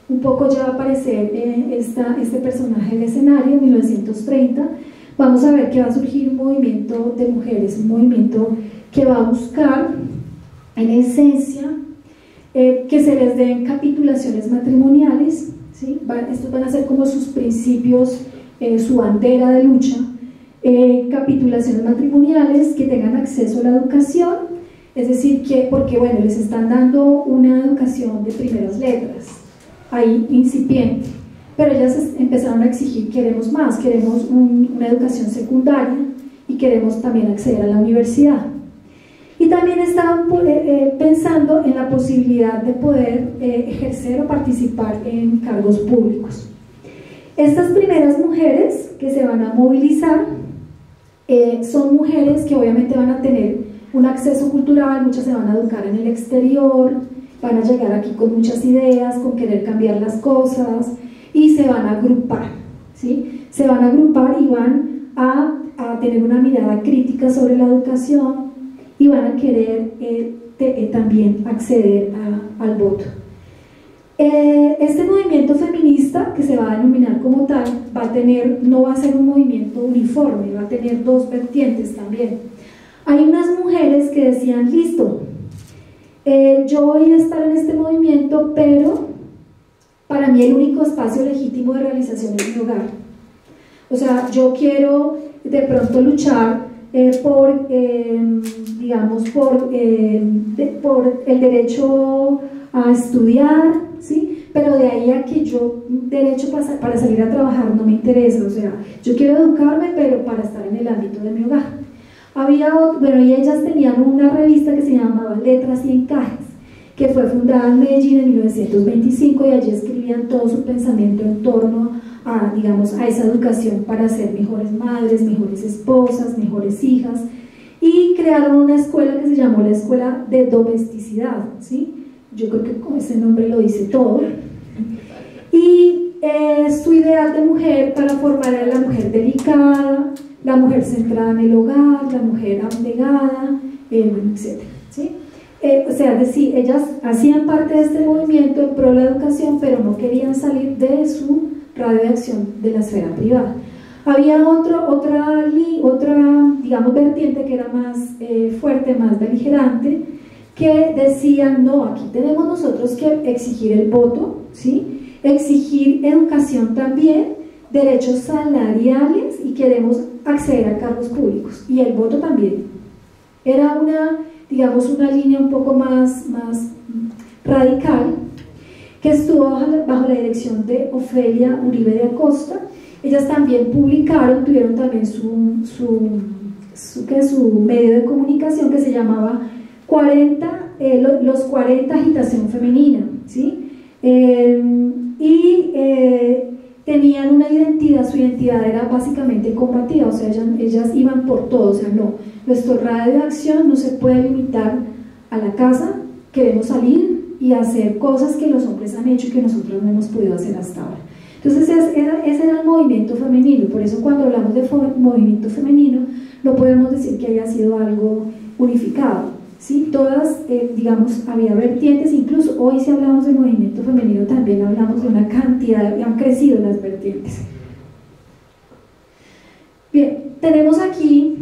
un poco ya va a aparecer este personaje en el escenario. En 1930 vamos a ver que va a surgir un movimiento de mujeres, un movimiento que va a buscar en esencia que se les den capitulaciones matrimoniales, ¿sí? Estos van a ser como sus principios, su bandera de lucha, capitulaciones matrimoniales, que tengan acceso a la educación, es decir, que, porque bueno, les están dando una educación de primeras letras, ahí incipiente, pero ellas empezaron a exigir: queremos más, queremos una educación secundaria y queremos también acceder a la universidad. Y también estaban pensando en la posibilidad de poder ejercer o participar en cargos públicos. Estas primeras mujeres que se van a movilizar son mujeres que obviamente van a tener un acceso cultural, muchas se van a educar en el exterior, van a llegar aquí con muchas ideas, con querer cambiar las cosas, y se van a agrupar, ¿sí? Se van a agrupar y van a tener una mirada crítica sobre la educación, y van a querer también acceder al voto. Este movimiento feminista, que se va a denominar como tal, no va a ser un movimiento uniforme, va a tener dos vertientes también. hay unas mujeres que decían, listo, yo voy a estar en este movimiento, pero para mí el único espacio legítimo de realización es mi hogar. O sea, yo quiero de pronto luchar digamos, por el derecho a estudiar, ¿sí? Pero de ahí a que yo derecho para salir a trabajar no me interesa. O sea, yo quiero educarme, pero para estar en el ámbito de mi hogar. Y ellas tenían una revista que se llamaba Letras y Encajes, que fue fundada en Medellín en 1925, y allí escribían todo su pensamiento en torno a, digamos, a esa educación para ser mejores madres, mejores esposas, mejores hijas, y crearon una escuela que se llamó la Escuela de Domesticidad, ¿sí? Yo creo que con ese nombre lo dice todo. Y su ideal de mujer para formar a la mujer delicada, la mujer centrada en el hogar, la mujer abnegada, etc. ¿Sí? O sea, es decir, ellas hacían parte de este movimiento en pro de la educación, pero no querían salir de su radio de acción de la esfera privada. Había otra, digamos, vertiente que era más fuerte, más beligerante, que decían, no, aquí tenemos nosotros que exigir el voto, ¿sí? Exigir educación también, derechos salariales, y queremos acceder a cargos públicos, y el voto también. Era digamos, una línea un poco más radical, que estuvo bajo la dirección de Ofelia Uribe de Acosta. Ellas también publicaron, tuvieron también su medio de comunicación que se llamaba los 40 Agitación Femenina, ¿sí? Tenían una identidad, su identidad era básicamente combativa, o sea, ellas iban por todo. O sea, no, nuestro radio de acción no se puede limitar a la casa, queremos salir y hacer cosas que los hombres han hecho y que nosotros no hemos podido hacer hasta ahora. Entonces ese era el movimiento femenino. Por eso cuando hablamos de movimiento femenino no podemos decir que haya sido algo unificado, ¿sí? Todas, digamos, había vertientes. Incluso hoy, si hablamos de movimiento femenino, también hablamos de una cantidad, han crecido las vertientes. Bien, tenemos aquí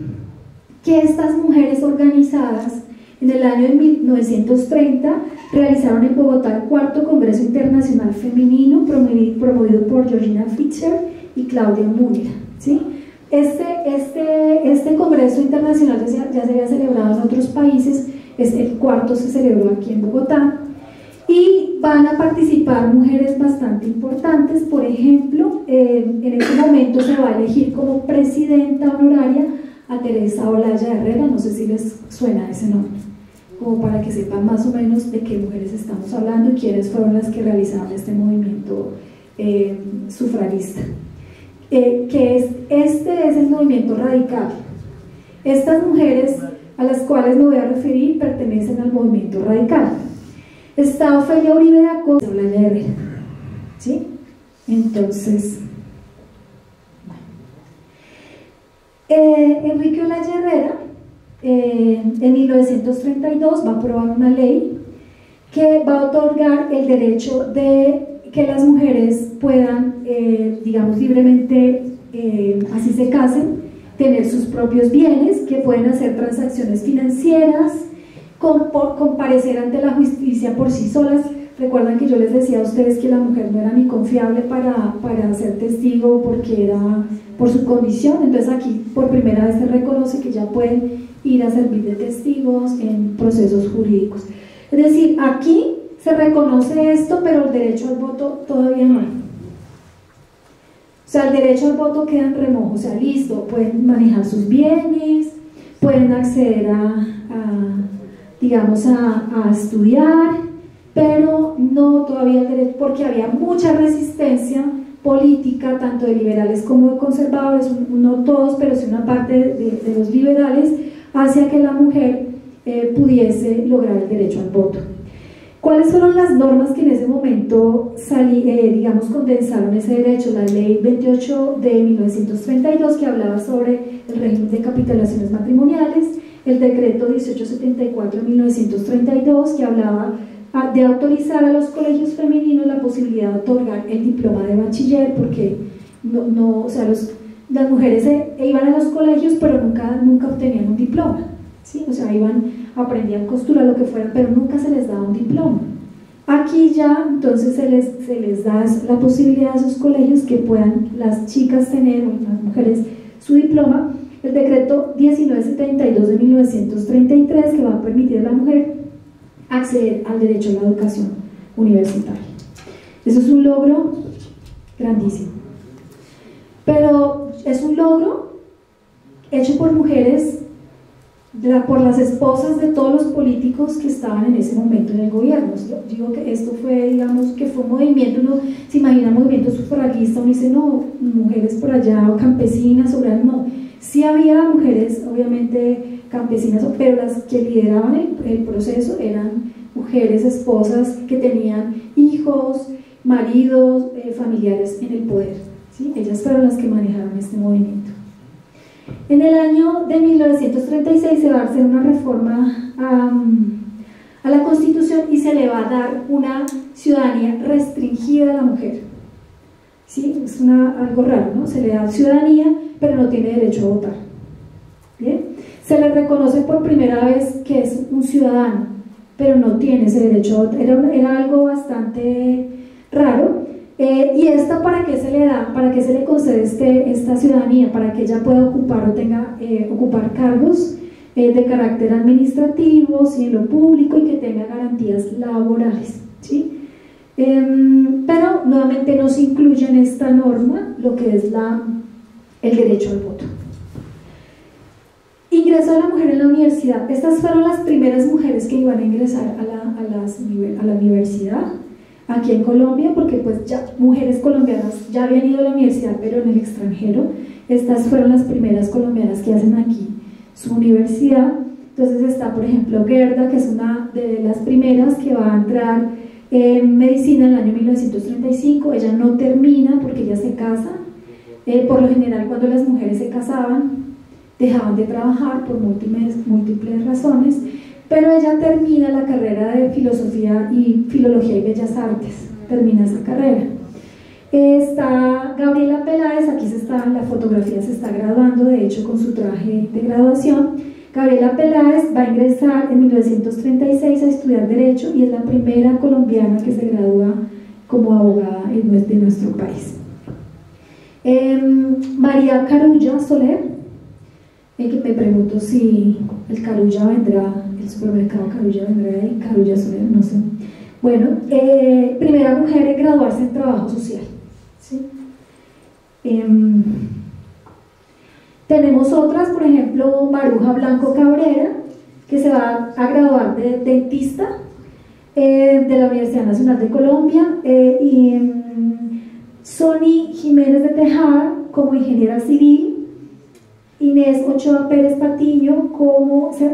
que estas mujeres organizadas en el año de 1930 realizaron en Bogotá el cuarto Congreso Internacional Femenino, promovido por Georgina Fischer y Claudia Múnera, ¿sí? Este Congreso Internacional ya se había celebrado en otros países, el cuarto se celebró aquí en Bogotá, y van a participar mujeres bastante importantes. Por ejemplo, en este momento se va a elegir como presidenta honoraria a Teresa Olaya Herrera. No sé si les suena ese nombre, como para que sepan más o menos de qué mujeres estamos hablando y quiénes fueron las que realizaron este movimiento sufragista. Este es el movimiento radical. Estas mujeres a las cuales me voy a referir pertenecen al movimiento radical. Está Ofelia Uribe de Acosta, Olaya Herrera, ¿sí? Entonces, Enrique Olaya Herrera en 1932 va a aprobar una ley que va a otorgar el derecho de que las mujeres puedan, digamos, libremente, así se casen, tener sus propios bienes, que pueden hacer transacciones financieras, comparecer ante la justicia por sí solas. Recuerdan que yo les decía a ustedes que la mujer no era ni confiable para ser testigo porque era por su condición. Entonces aquí por primera vez se reconoce que ya pueden ir a servir de testigos en procesos jurídicos. Es decir, aquí se reconoce esto, pero el derecho al voto todavía no. O sea, el derecho al voto queda en remojo. O sea, listo, pueden manejar sus bienes, pueden acceder digamos, a estudiar, pero no todavía el derecho, porque había mucha resistencia política, tanto de liberales como de conservadores, no todos, pero sí una parte de los liberales, hacia que la mujer pudiese lograr el derecho al voto. ¿Cuáles fueron las normas que en ese momento digamos, condensaron ese derecho? La ley 28 de 1932, que hablaba sobre el régimen de capitulaciones matrimoniales, el decreto 1874 de 1932, que hablaba de autorizar a los colegios femeninos la posibilidad de otorgar el diploma de bachiller, porque o sea, las mujeres iban a los colegios pero nunca obtenían un diploma, ¿sí? O sea, aprendían costura, lo que fuera, pero nunca se les daba un diploma. Aquí ya, entonces, se les da la posibilidad a esos colegios que puedan las chicas tener, o las mujeres, su diploma. El decreto 1972 de 1933, que va a permitir a la mujer acceder al derecho a la educación universitaria. Eso es un logro grandísimo. Pero es un logro hecho por mujeres, por las esposas de todos los políticos que estaban en ese momento en el gobierno. Yo digo que esto fue, digamos, que fue un movimiento, uno se imagina movimiento sufragista, uno dice, no, mujeres por allá, o campesinas, obrales, no. Sí había mujeres, obviamente, campesinas, pero las que lideraban el proceso eran mujeres, esposas, que tenían hijos, maridos, familiares en el poder, ¿sí? Ellas fueron las que manejaron este movimiento. En el año de 1936 se va a hacer una reforma a la Constitución y se le va a dar una ciudadanía restringida a la mujer, ¿sí? Es algo raro, ¿no? Se le da ciudadanía, pero no tiene derecho a votar. ¿Bien? Se le reconoce por primera vez que es un ciudadano, pero no tiene ese derecho a votar. Era algo bastante raro. ¿Y esta para qué se le da? ¿Para qué se le concede esta ciudadanía? Para que ella pueda ocupar o tenga ocupar cargos de carácter administrativo, ¿sí? En lo público, y que tenga garantías laborales, ¿sí? Pero nuevamente no se incluye en esta norma lo que es el derecho al voto. Ingreso de la mujer en la universidad. Estas fueron las primeras mujeres que iban a ingresar a la universidad aquí en Colombia, porque pues ya mujeres colombianas ya habían ido a la universidad, pero en el extranjero. Estas fueron las primeras colombianas que hacen aquí su universidad. Entonces está, por ejemplo, Gerda, que es una de las primeras que va a entrar en medicina en el año 1935. Ella no termina porque ella se casa. Por lo general, cuando las mujeres se casaban, dejaban de trabajar por múltiples razones, pero ella termina la carrera de filosofía y filología y bellas artes, termina esa carrera. Está Gabriela Peláez, aquí la fotografía se está graduando, de hecho, con su traje de graduación. Gabriela Peláez va a ingresar en 1936 a estudiar Derecho y es la primera colombiana que se gradúa como abogada de nuestro país. María Carulla Soler, que me pregunto si el Carulla vendrá, el supermercado Carulla vendrá de Carulla Soler, no sé. Bueno, primera mujer en graduarse en trabajo social, ¿sí? Tenemos otras, por ejemplo, Maruja Blanco Cabrera, que se va a graduar de dentista de la Universidad Nacional de Colombia, y Sony Jiménez de Tejada como ingeniera civil. Inés Ochoa Pérez Patiño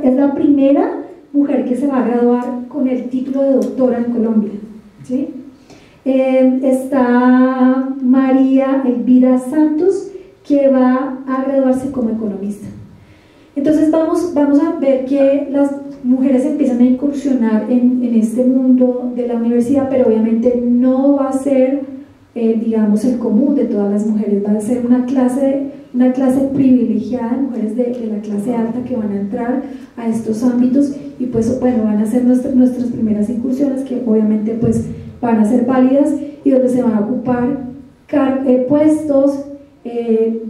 es la primera mujer que se va a graduar con el título de doctora en Colombia, ¿sí? Está María Elvira Santos, que va a graduarse como economista. Entonces vamos a ver que las mujeres empiezan a incursionar en este mundo de la universidad, pero obviamente no va a ser, digamos, el común de todas las mujeres, va a ser una clase privilegiada de mujeres de la clase alta que van a entrar a estos ámbitos, y pues bueno, van a ser nuestras primeras incursiones, que obviamente pues van a ser válidas y donde se van a ocupar puestos,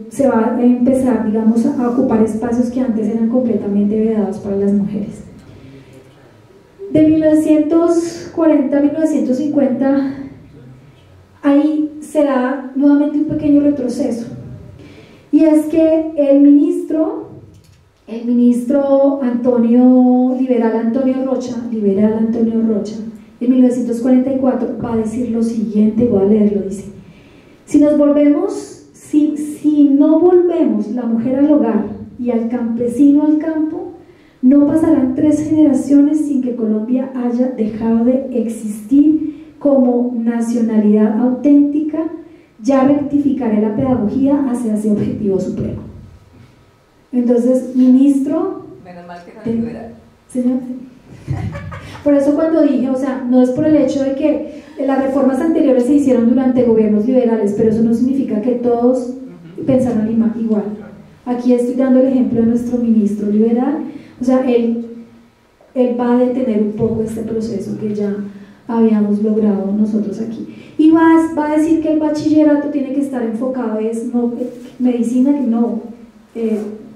se va a empezar, digamos, a ocupar espacios que antes eran completamente vedados para las mujeres. De 1940 a 1950 ahí se da nuevamente un pequeño retroceso, y es que el ministro liberal Antonio Rocha, en 1944 va a decir lo siguiente, voy a leerlo, dice: si no volvemos la mujer al hogar y al campesino al campo, no pasarán 3 generaciones sin que Colombia haya dejado de existir como nacionalidad auténtica. Ya rectificaré la pedagogía hacia ese objetivo supremo. Entonces, ministro... Menos mal que no es liberal. Señor. Por eso cuando dije, o sea, no es por el hecho de que las reformas anteriores se hicieron durante gobiernos liberales, pero eso no significa que todos pensaron igual. Aquí estoy dando el ejemplo de nuestro ministro liberal. O sea, él va a detener un poco este proceso que ya habíamos logrado nosotros aquí. Y va a decir que el bachillerato tiene que estar enfocado, no, medicina, no,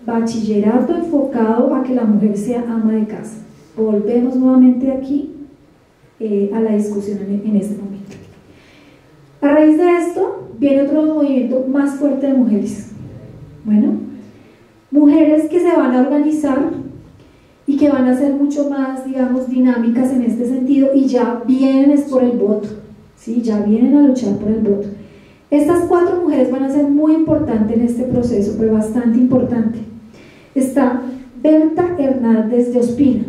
bachillerato enfocado a que la mujer sea ama de casa. Volvemos nuevamente aquí a la discusión en este momento. A raíz de esto viene otro movimiento más fuerte de mujeres. Bueno, mujeres que se van a organizar y que van a ser mucho más, digamos, dinámicas en este sentido, y ya vienen es por el voto, ¿sí? Ya vienen a luchar por el voto. Estas 4 mujeres van a ser muy importantes en este proceso, pero bastante importante. Está Berta Hernández de Ospina.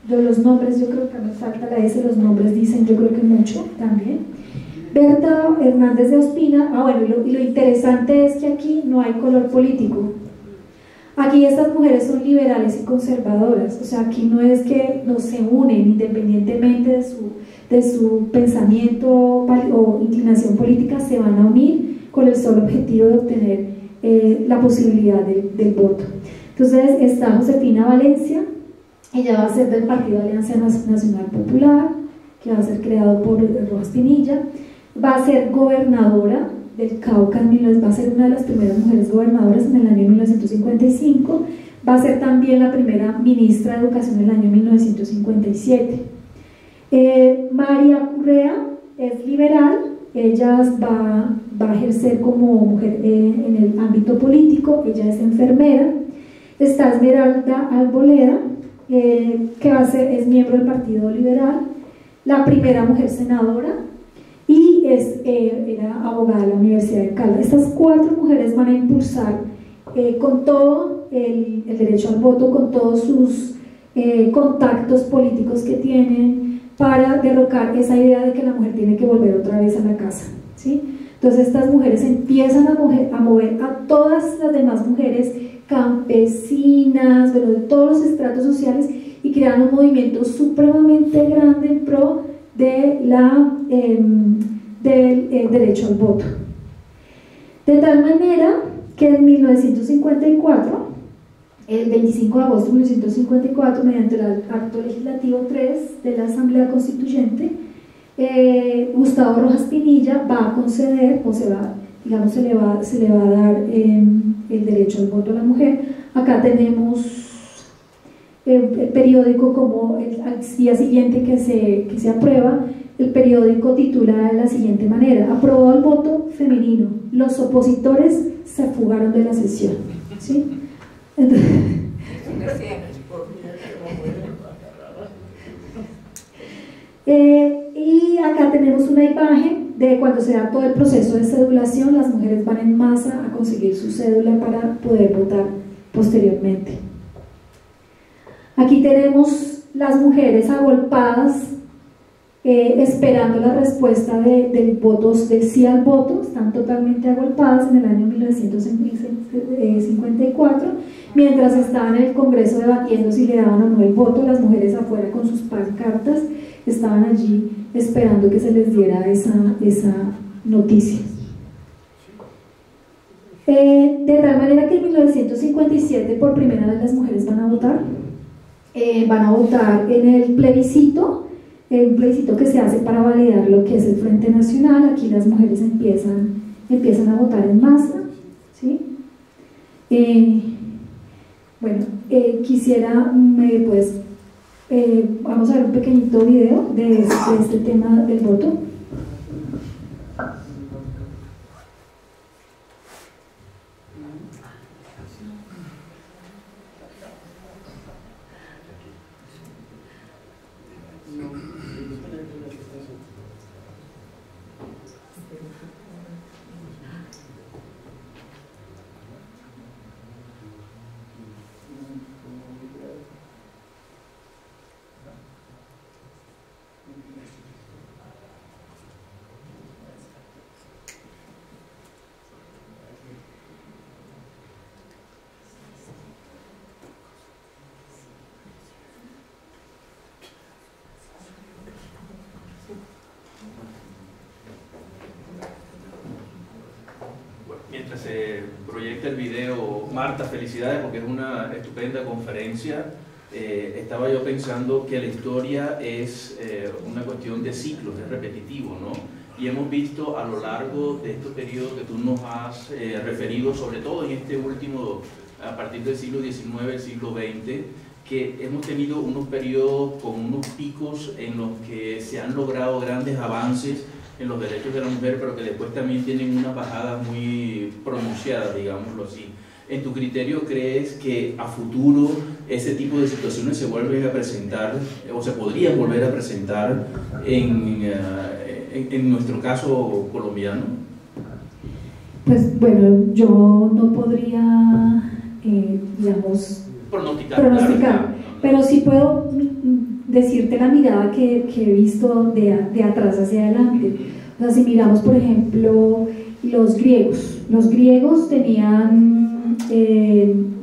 Los nombres, yo creo que me falta la S, los nombres dicen yo creo que mucho también. Berta Hernández de Ospina, bueno, y lo interesante es que aquí no hay color político. Aquí estas mujeres son liberales y conservadoras, o sea, aquí no es que no se unen independientemente de su pensamiento o inclinación política, se van a unir con el solo objetivo de obtener la posibilidad del voto. Entonces está Josefina Valencia, ella va a ser del Partido Alianza Nacional Popular, que va a ser creado por Rojas Pinilla, va a ser gobernadora del Cauca, va a ser una de las primeras mujeres gobernadoras en el año 1955, va a ser también la primera ministra de Educación en el año 1957. María Correa es liberal, ella va a ejercer como mujer en el ámbito político, ella es enfermera. Está Esmeralda Arboleda, que es miembro del Partido Liberal, la primera mujer senadora, y era abogada de la Universidad de Caldas. Estas 4 mujeres van a impulsar con todo el derecho al voto, con todos sus contactos políticos que tienen, para derrocar esa idea de que la mujer tiene que volver otra vez a la casa, ¿sí? Entonces estas mujeres empiezan a mover a todas las demás mujeres campesinas, bueno, de todos los estratos sociales, y crean un movimiento supremamente grande en pro de del derecho al voto. De tal manera que en 1954, el 25 de agosto de 1954, mediante el acto legislativo 3 de la Asamblea Constituyente, Gustavo Rojas Pinilla va a conceder, o se le va a dar el derecho al voto a la mujer. Acá tenemos el periódico, como al día siguiente que se aprueba, el periódico titula de la siguiente manera: aprobado el voto femenino, los opositores se fugaron de la sesión, ¿sí? Entonces, y acá tenemos una imagen de cuando se da todo el proceso de cedulación. Las mujeres van en masa a conseguir su cédula para poder votar posteriormente. Aquí tenemos las mujeres agolpadas, esperando la respuesta del sí al voto. Están totalmente agolpadas en el año 1954, mientras estaban en el Congreso debatiendo si le daban o no el voto. Las mujeres afuera con sus pancartas estaban allí esperando que se les diera esa noticia. De tal manera que en 1957 por primera vez las mujeres van a votar. Van a votar en el plebiscito, un plebiscito que se hace para validar lo que es el Frente Nacional. Aquí las mujeres empiezan a votar en masa, ¿sí? Bueno, quisiera, vamos a ver un pequeñito video de este tema del voto. Mientras se proyecta el video, Marta, felicidades porque es una estupenda conferencia. estaba yo pensando que la historia es una cuestión de ciclos, es repetitivo, ¿no? Y hemos visto a lo largo de este periodo que tú nos has referido, sobre todo en este último, a partir del siglo XIX, el siglo XX, que hemos tenido unos periodos con unos picos en los que se han logrado grandes avances en los derechos de la mujer, pero que después también tienen unas bajadas muy pronunciadas, digámoslo así. ¿En tu criterio crees que a futuro ese tipo de situaciones se vuelven a presentar o se podrían volver a presentar en nuestro caso colombiano? Pues bueno, yo no podría, digamos, pronosticar, claro. Pero sí puedo decirte la mirada que he visto de atrás hacia adelante. O sea, si miramos, por ejemplo, los griegos tenían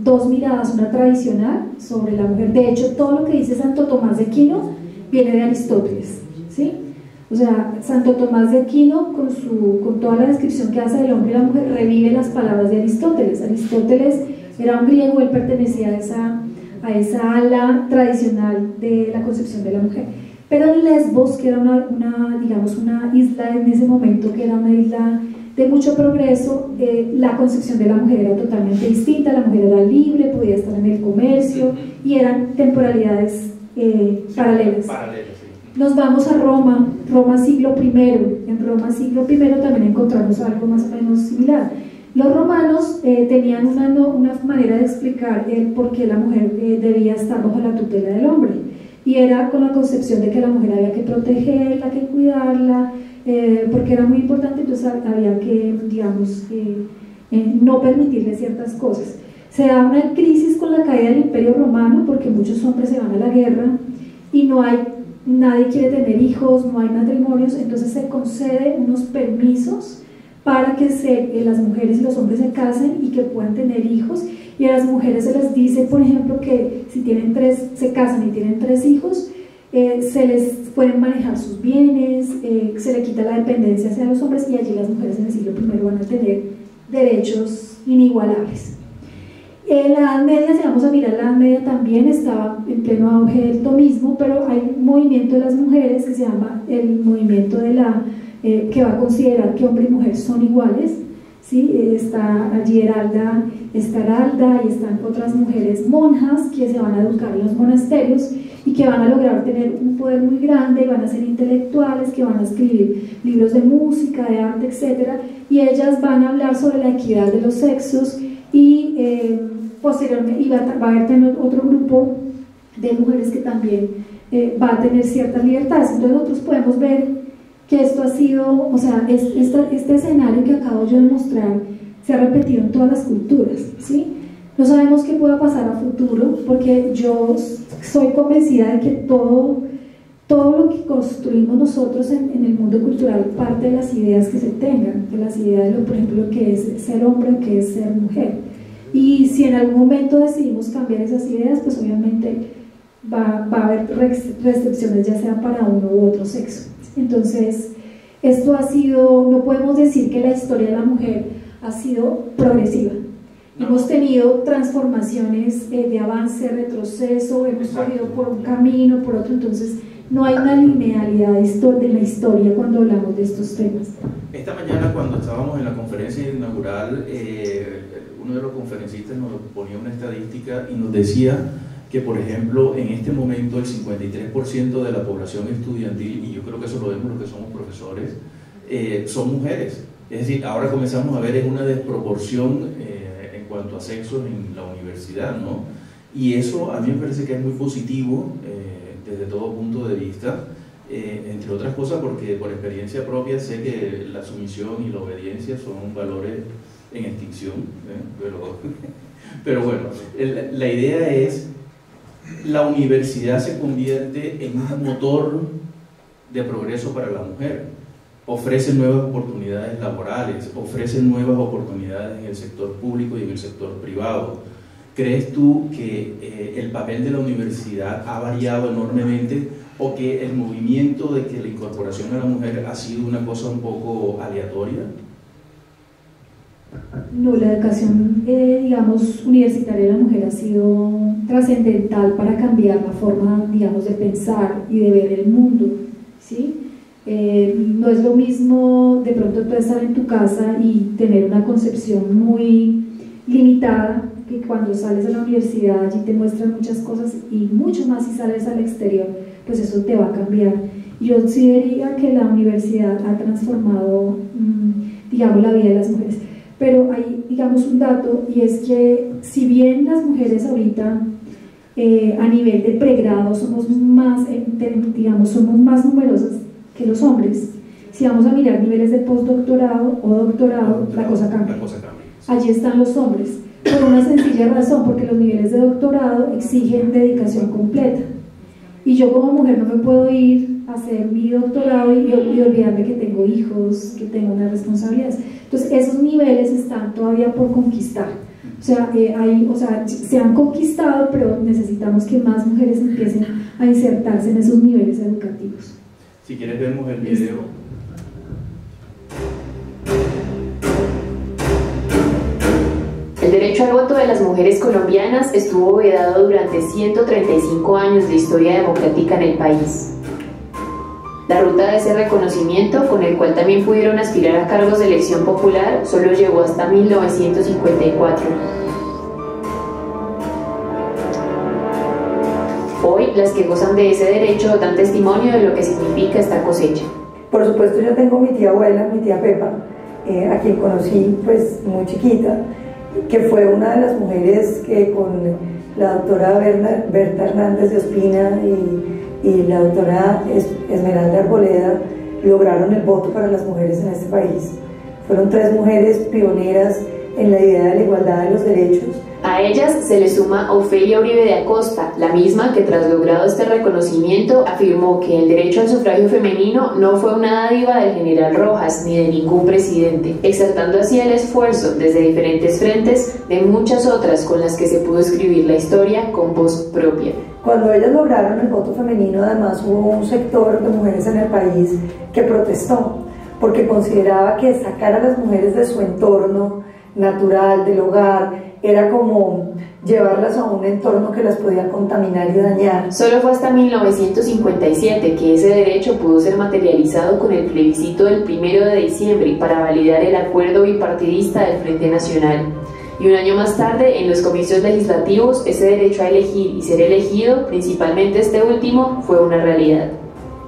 dos miradas, una tradicional sobre la mujer. De hecho, todo lo que dice Santo Tomás de Aquino viene de Aristóteles, ¿sí? O sea, Santo Tomás de Aquino, con toda la descripción que hace del hombre y la mujer, revive las palabras de Aristóteles. Aristóteles era un griego, él pertenecía a esa ala tradicional de la concepción de la mujer. Pero en Lesbos, que era digamos, una isla en ese momento, que era una isla de mucho progreso, la concepción de la mujer era totalmente distinta. La mujer era libre, podía estar en el comercio, y eran temporalidades paralelas. Nos vamos a Roma siglo I. En Roma siglo I también encontramos algo más o menos similar. Los romanos tenían una manera de explicar por qué la mujer debía estar bajo la tutela del hombre, y era con la concepción de que la mujer había que protegerla, que cuidarla, porque era muy importante. Entonces había que, digamos, no permitirle ciertas cosas. Se da una crisis con la caída del Imperio Romano, porque muchos hombres se van a la guerra y nadie quiere tener hijos, no hay matrimonios. Entonces se concede unos permisos para que las mujeres y los hombres se casen y que puedan tener hijos, y a las mujeres se les dice, por ejemplo, que si se casan y tienen 3 hijos, se les pueden manejar sus bienes, se le quita la dependencia hacia los hombres, y allí las mujeres en el siglo I van a tener derechos inigualables. En la Edad Media, si vamos a mirar, la Edad Media también estaba en pleno auge del tomismo, pero hay un movimiento de las mujeres que se llama el movimiento que va a considerar que hombre y mujer son iguales, ¿sí? Está allí Aralda, y están otras mujeres monjas que se van a educar en los monasterios y que van a lograr tener un poder muy grande, y van a ser intelectuales, que van a escribir libros de música, de arte, etc. Y ellas van a hablar sobre la equidad de los sexos, y posteriormente va a haber también otro grupo de mujeres que también va a tener ciertas libertades. Entonces nosotros podemos ver que esto ha sido, o sea, este escenario que acabo yo de mostrar se ha repetido en todas las culturas, ¿sí? No sabemos qué pueda pasar a futuro, porque yo soy convencida de que todo lo que construimos nosotros en el mundo cultural parte de las ideas que se tengan, de las ideas de, por ejemplo, lo que es ser hombre o que es ser mujer. Y si en algún momento decidimos cambiar esas ideas, pues obviamente va a haber restricciones, ya sea para uno u otro sexo. Entonces, esto ha sido, no podemos decir que la historia de la mujer ha sido progresiva. Hemos tenido transformaciones de avance, retroceso, hemos corrido por un camino, por otro. Entonces no hay una linealidad de la historia cuando hablamos de estos temas. Esta mañana, cuando estábamos en la conferencia inaugural, uno de los conferencistas nos ponía una estadística y nos decía que, por ejemplo, en este momento el 53% de la población estudiantil, y yo creo que eso lo vemos los que somos profesores, son mujeres. Es decir, ahora comenzamos a ver una desproporción en cuanto a sexo en la universidad, ¿no? Y eso a mí me parece que es muy positivo desde todo punto de vista, entre otras cosas porque por experiencia propia sé que la sumisión y la obediencia son valores en extinción, pero bueno, la idea es, la universidad se convierte en un motor de progreso para la mujer, ofrece nuevas oportunidades laborales, ofrece nuevas oportunidades en el sector público y en el sector privado. ¿Crees tú que el papel de la universidad ha variado enormemente, o que el movimiento de que la incorporación a la mujer ha sido una cosa un poco aleatoria? No, la educación, digamos, universitaria de la mujer ha sido trascendental para cambiar la forma, digamos, de pensar y de ver el mundo, ¿sí? No es lo mismo de pronto tú estar en tu casa y tener una concepción muy limitada, que cuando sales a la universidad allí te muestran muchas cosas y mucho más si sales al exterior, pues eso te va a cambiar. Yo sí diría que la universidad ha transformado, digamos, la vida de las mujeres. Pero hay, digamos, un dato, y es que si bien las mujeres ahorita a nivel de pregrado somos más, digamos, somos más numerosas que los hombres, si vamos a mirar niveles de postdoctorado o doctorado, la cosa cambia. Allí están los hombres, por una sencilla razón, porque los niveles de doctorado exigen dedicación completa. Y yo como mujer no me puedo ir a hacer mi doctorado y olvidarme que tengo hijos, que tengo unas responsabilidades. Entonces esos niveles están todavía por conquistar. O sea, se han conquistado, pero necesitamos que más mujeres empiecen a insertarse en esos niveles educativos. Si quieres vemos el video. El derecho al voto de las mujeres colombianas estuvo vedado durante 135 años de historia democrática en el país. La ruta de ese reconocimiento, con el cual también pudieron aspirar a cargos de elección popular, solo llegó hasta 1954. Hoy, las que gozan de ese derecho dan testimonio de lo que significa esta cosecha. Por supuesto, yo tengo mi tía abuela, mi tía Pepa, a quien conocí pues muy chiquita, que fue una de las mujeres que con la doctora Berta Hernández de Ospina y la doctora Esmeralda Arboleda lograron el voto para las mujeres en este país. Fueron 3 mujeres pioneras en la idea de la igualdad de los derechos. A ellas se le suma Ofelia Uribe de Acosta, la misma que tras logrado este reconocimiento afirmó que el derecho al sufragio femenino no fue una dádiva del general Rojas ni de ningún presidente, exaltando así el esfuerzo desde diferentes frentes de muchas otras con las que se pudo escribir la historia con voz propia. Cuando ellas lograron el voto femenino, además hubo un sector de mujeres en el país que protestó, porque consideraba que sacar a las mujeres de su entorno natural, del hogar, era como llevarlas a un entorno que las podía contaminar y dañar. Solo fue hasta 1957 que ese derecho pudo ser materializado con el plebiscito del 1 de diciembre para validar el acuerdo bipartidista del Frente Nacional. Y un año más tarde, en los comicios legislativos, ese derecho a elegir y ser elegido, principalmente este último, fue una realidad.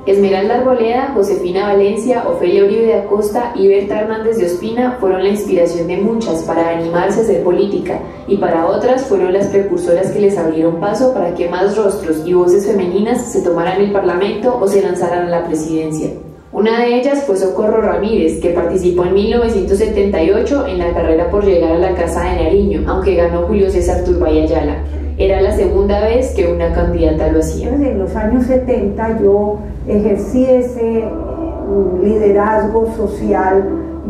Esmeralda Arboleda, Josefina Valencia, Ofelia Uribe de Acosta y Berta Hernández de Ospina fueron la inspiración de muchas para animarse a hacer política, y para otras fueron las precursoras que les abrieron paso para que más rostros y voces femeninas se tomaran el Parlamento o se lanzaran a la presidencia. Una de ellas fue Socorro Ramírez, que participó en 1978 en la carrera por llegar a la Casa de Nariño, aunque ganó Julio César Turbay Ayala. Era la segunda vez que una candidata lo hacía. En los años 70 yo ejercí ese liderazgo social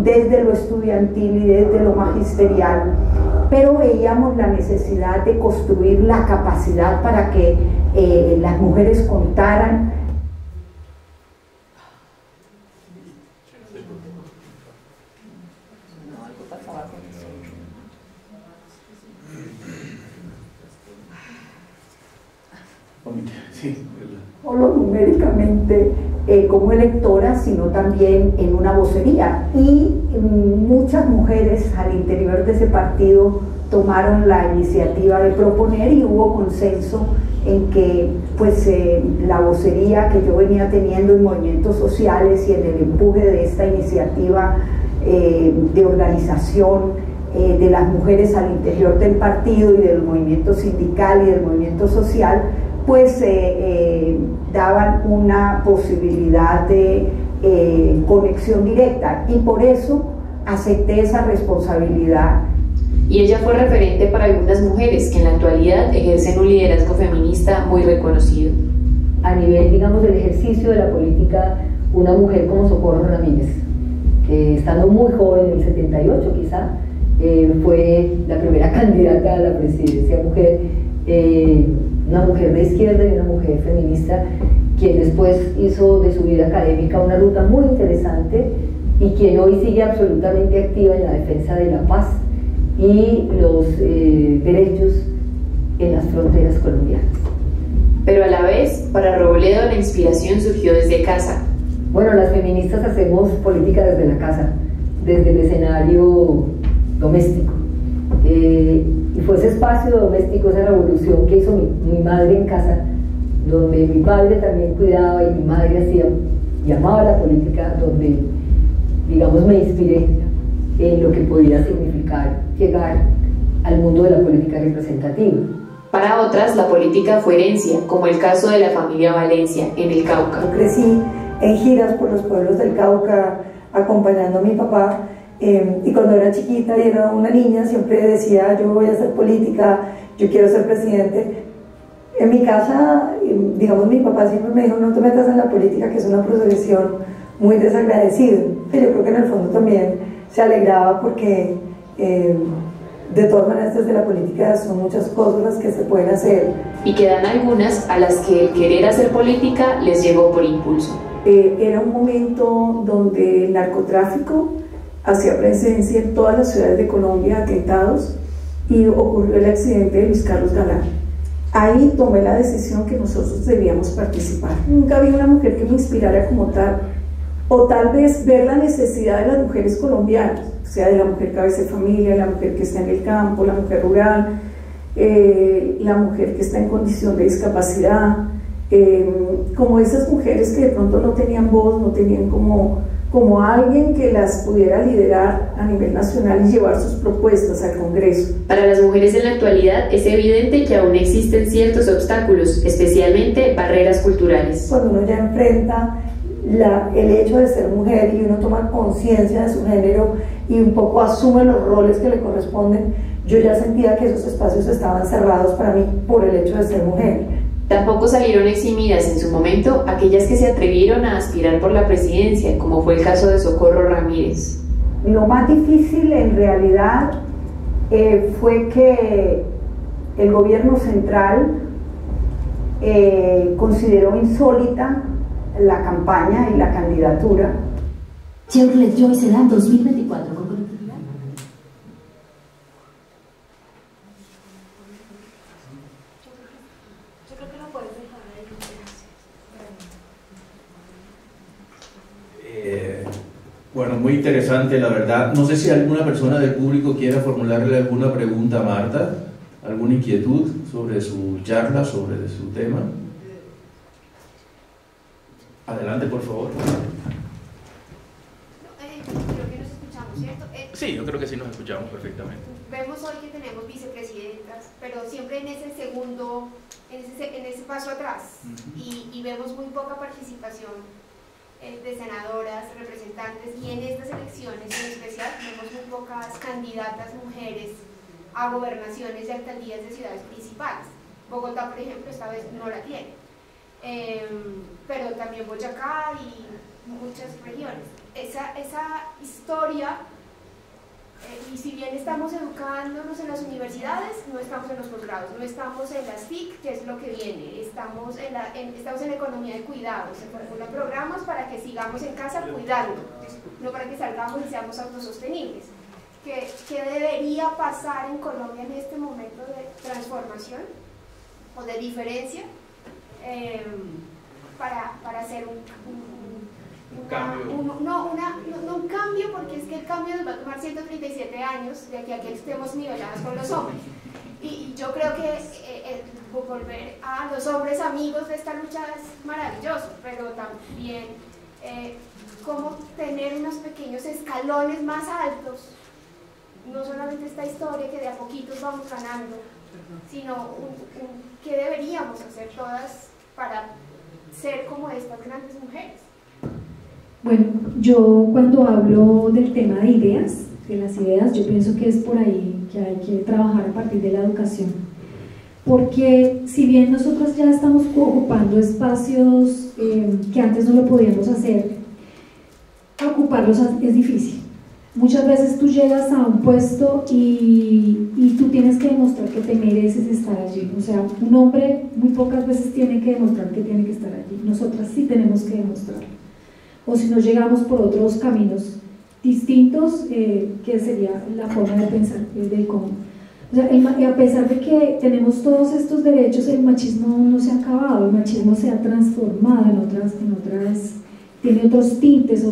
desde lo estudiantil y desde lo magisterial, pero veíamos la necesidad de construir la capacidad para que las mujeres contaran. Solo numéricamente como electora, sino también en una vocería, y muchas mujeres al interior de ese partido tomaron la iniciativa de proponer y hubo consenso en que pues la vocería que yo venía teniendo en movimientos sociales y en el empuje de esta iniciativa de organización de las mujeres al interior del partido y del movimiento sindical y del movimiento social, pues daban una posibilidad de conexión directa, y por eso acepté esa responsabilidad. Y ella fue referente para algunas mujeres que en la actualidad ejercen un liderazgo feminista muy reconocido. A nivel, digamos, del ejercicio de la política, una mujer como Socorro Ramírez, que estando muy joven, en el 78 quizá, fue la primera candidata a la presidencia mujer, una mujer de izquierda y una mujer feminista, quien después hizo de su vida académica una ruta muy interesante y quien hoy sigue absolutamente activa en la defensa de la paz y los derechos en las fronteras colombianas. Pero a la vez, para Robledo la inspiración surgió desde casa. Bueno, las feministas hacemos política desde la casa, desde el escenario doméstico. Y fue ese espacio doméstico, esa revolución que hizo mi madre en casa, donde mi padre también cuidaba y mi madre hacía y amaba la política, donde, digamos, me inspiré en lo que podía significar llegar al mundo de la política representativa. Para otras, la política fue herencia, como el caso de la familia Valencia, en el Cauca. Yo crecí en giras por los pueblos del Cauca, acompañando a mi papá, y cuando era chiquita y era una niña, siempre decía, yo voy a hacer política, yo quiero ser presidente. En mi casa, digamos, mi papá siempre me dijo, no te metas en la política, que es una profesión muy desagradecida. Pero yo creo que en el fondo también se alegraba porque de todas maneras desde la política son muchas cosas las que se pueden hacer. Y quedan algunas a las que el querer hacer política les llegó por impulso. Era un momento donde el narcotráfico hacía presencia en todas las ciudades de Colombia, atentados, y ocurrió el accidente de Luis Carlos Galán. Ahí tomé la decisión que nosotros debíamos participar. Nunca vi una mujer que me inspirara como tal, o tal vez ver la necesidad de las mujeres colombianas, o sea, de la mujer cabeza de familia, la mujer que está en el campo, la mujer rural, la mujer que está en condición de discapacidad, como esas mujeres que de pronto no tenían voz, no tenían como alguien que las pudiera liderar a nivel nacional y llevar sus propuestas al Congreso. Para las mujeres en la actualidad es evidente que aún existen ciertos obstáculos, especialmente barreras culturales. Cuando uno ya enfrenta el hecho de ser mujer y uno toma conciencia de su género y un poco asume los roles que le corresponden, yo ya sentía que esos espacios estaban cerrados para mí por el hecho de ser mujer. Tampoco salieron eximidas en su momento aquellas que se atrevieron a aspirar por la presidencia, como fue el caso de Socorro Ramírez. Lo más difícil en realidad fue que el gobierno central consideró insólita la campaña y la candidatura. Chevrolet Joy Sedan 2024 con conectividad. Yo creo que lo puedes dejar ahí. Bueno, muy interesante la verdad. No sé si alguna persona del público quiera formularle alguna pregunta a Marta, alguna inquietud sobre su charla, sobre su tema. Adelante, por favor. Creo que nos escuchamos, ¿cierto? Sí, yo creo que sí nos escuchamos perfectamente. Vemos hoy que tenemos vicepresidentas, pero siempre en ese segundo, en ese paso atrás, y vemos muy poca participación de senadoras, representantes, y en estas elecciones en especial vemos muy pocas candidatas mujeres a gobernaciones y alcaldías de ciudades principales. Bogotá, por ejemplo, esta vez no la tiene. Pero también Boyacá y muchas regiones. Esa historia, y si bien estamos educándonos en las universidades, no estamos en los posgrados, no estamos en las TIC, que es lo que viene, estamos en economía de cuidados, se formulan programas para que sigamos en casa cuidando, no para que salgamos y seamos autosostenibles. ¿Qué debería pasar en Colombia en este momento de transformación o de diferencia? Para hacer un cambio. No un cambio, porque es que el cambio nos va a tomar 137 años de aquí a que estemos nivelados con los hombres. Y yo creo que volver a los hombres amigos de esta lucha es maravilloso, pero también cómo tener unos pequeños escalones más altos, no solamente esta historia que de a poquitos vamos ganando, sino qué deberíamos hacer todas para ser como estas grandes mujeres. Bueno, yo cuando hablo del tema de ideas, de las ideas, yo pienso que es por ahí que hay que trabajar a partir de la educación, porque si bien nosotros ya estamos ocupando espacios que antes no lo podíamos hacer, ocuparlos es difícil. Muchas veces tú llegas a un puesto y tú tienes que demostrar que te mereces estar allí. O sea, un hombre muy pocas veces tiene que demostrar que tiene que estar allí. Nosotras sí tenemos que demostrarlo. O si no llegamos por otros caminos distintos, que sería la forma de pensar del común. O sea, a pesar de que tenemos todos estos derechos, el machismo aún no se ha acabado, el machismo se ha transformado en otras, tiene otros tintes,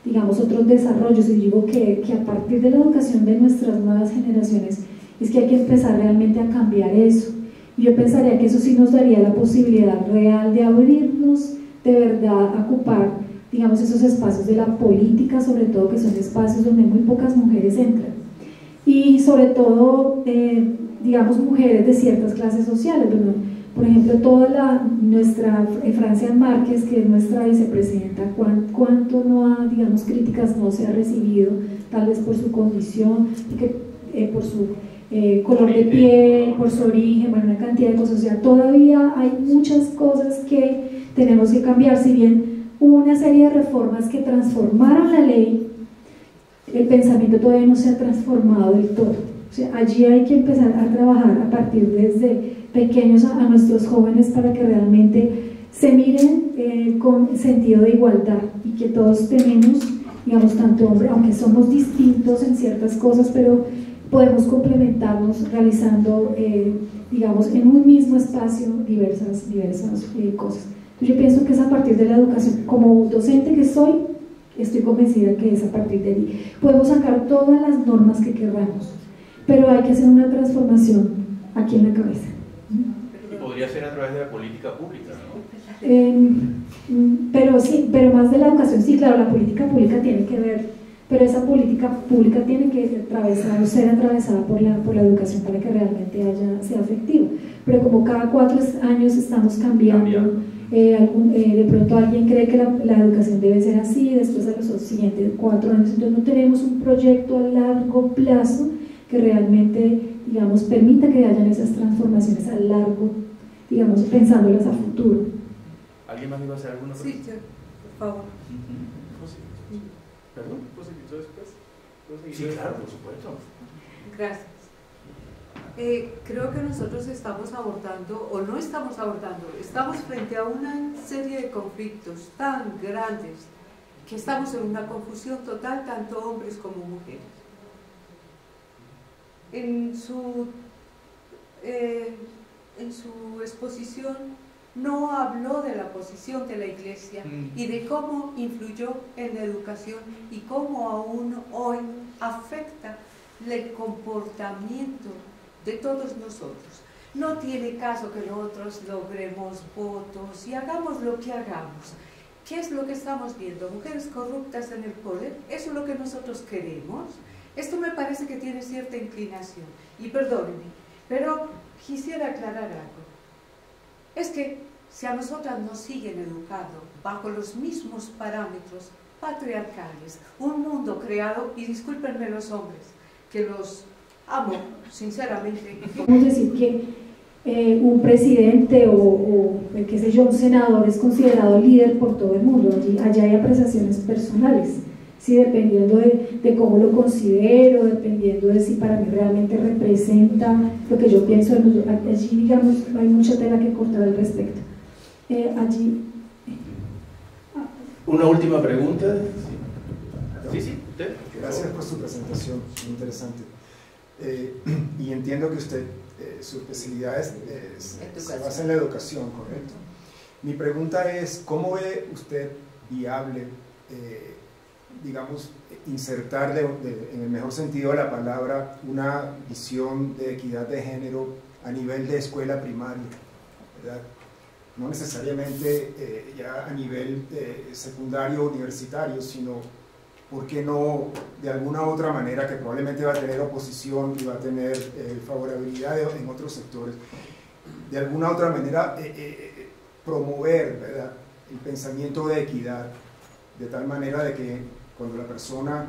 digamos, otros desarrollos, y digo que a partir de la educación de nuestras nuevas generaciones es que hay que empezar realmente a cambiar eso. Yo pensaría que eso sí nos daría la posibilidad real de abrirnos de verdad a ocupar, digamos, esos espacios de la política, sobre todo, que son espacios donde muy pocas mujeres entran, y sobre todo, digamos, mujeres de ciertas clases sociales. Bueno, por ejemplo, nuestra Francia Márquez, que es nuestra vicepresidenta, ¿cuánto no ha, digamos, críticas no se ha recibido, tal vez por su condición, por su color de piel, por su origen, bueno, una cantidad de cosas? O sea, todavía hay muchas cosas que tenemos que cambiar. Si bien hubo una serie de reformas que transformaron la ley, el pensamiento todavía no se ha transformado del todo. O sea, allí hay que empezar a trabajar a partir desde pequeños a nuestros jóvenes, para que realmente se miren con sentido de igualdad, y que todos tenemos, digamos, tanto hombres, aunque somos distintos en ciertas cosas, pero podemos complementarnos realizando, digamos, en un mismo espacio diversas cosas. Entonces yo pienso que es a partir de la educación. Como docente que soy, estoy convencida que es a partir de allí. Podemos sacar todas las normas que queramos, pero hay que hacer una transformación aquí en la cabeza. Y podría ser a través de la política pública, ¿no? Pero sí, pero más de la educación, sí, claro, la política pública tiene que ver, pero esa política pública tiene que ser atravesada por la educación, para que realmente sea efectivo. Pero como cada 4 años estamos cambiando. De pronto alguien cree que la educación debe ser así, después a los siguientes 4 años, entonces no tenemos un proyecto a largo plazo que realmente, digamos, permita que hayan esas transformaciones a largo, digamos, pensándolas a futuro. ¿Alguien más iba a hacer alguna pregunta? Sí, por favor. ¿Perdón? ¿Posibilidad después? Sí, claro, por supuesto. Gracias. Creo que nosotros estamos abordando, o no estamos abordando, estamos frente a una serie de conflictos tan grandes que estamos en una confusión total, tanto hombres como mujeres. En su exposición no habló de la posición de la Iglesia y de cómo influyó en la educación y cómo aún hoy afecta el comportamiento de todos nosotros. No tiene caso que nosotros logremos votos y hagamos lo que hagamos. ¿Qué es lo que estamos viendo? ¿Mujeres corruptas en el poder? ¿Eso es lo que nosotros queremos? Esto me parece que tiene cierta inclinación. Y perdónenme, pero quisiera aclarar algo. Es que si a nosotras nos siguen educando bajo los mismos parámetros patriarcales, un mundo creado, y discúlpenme los hombres, que los amo, sinceramente. Podemos decir que un presidente o qué sé yo, un senador es considerado líder por todo el mundo. Allá hay apreciaciones personales, ¿sí? Dependiendo de cómo lo considero, dependiendo de si para mí realmente representa lo que yo pienso. Allí, digamos, hay mucha tela que cortar al respecto. Allí. Una última pregunta. Sí, usted. Gracias por su presentación, muy interesante. Y entiendo que usted, su especialidad se basa en la educación, ¿correcto? Mi pregunta es, ¿cómo ve usted viable, digamos, insertar en el mejor sentido de la palabra una visión de equidad de género a nivel de escuela primaria, ¿verdad? No necesariamente ya a nivel secundario o universitario, sino, ¿por qué no de alguna otra manera, que probablemente va a tener oposición y va a tener favorabilidad en otros sectores, de alguna otra manera promover, ¿verdad?, el pensamiento de equidad, de tal manera de que cuando la persona,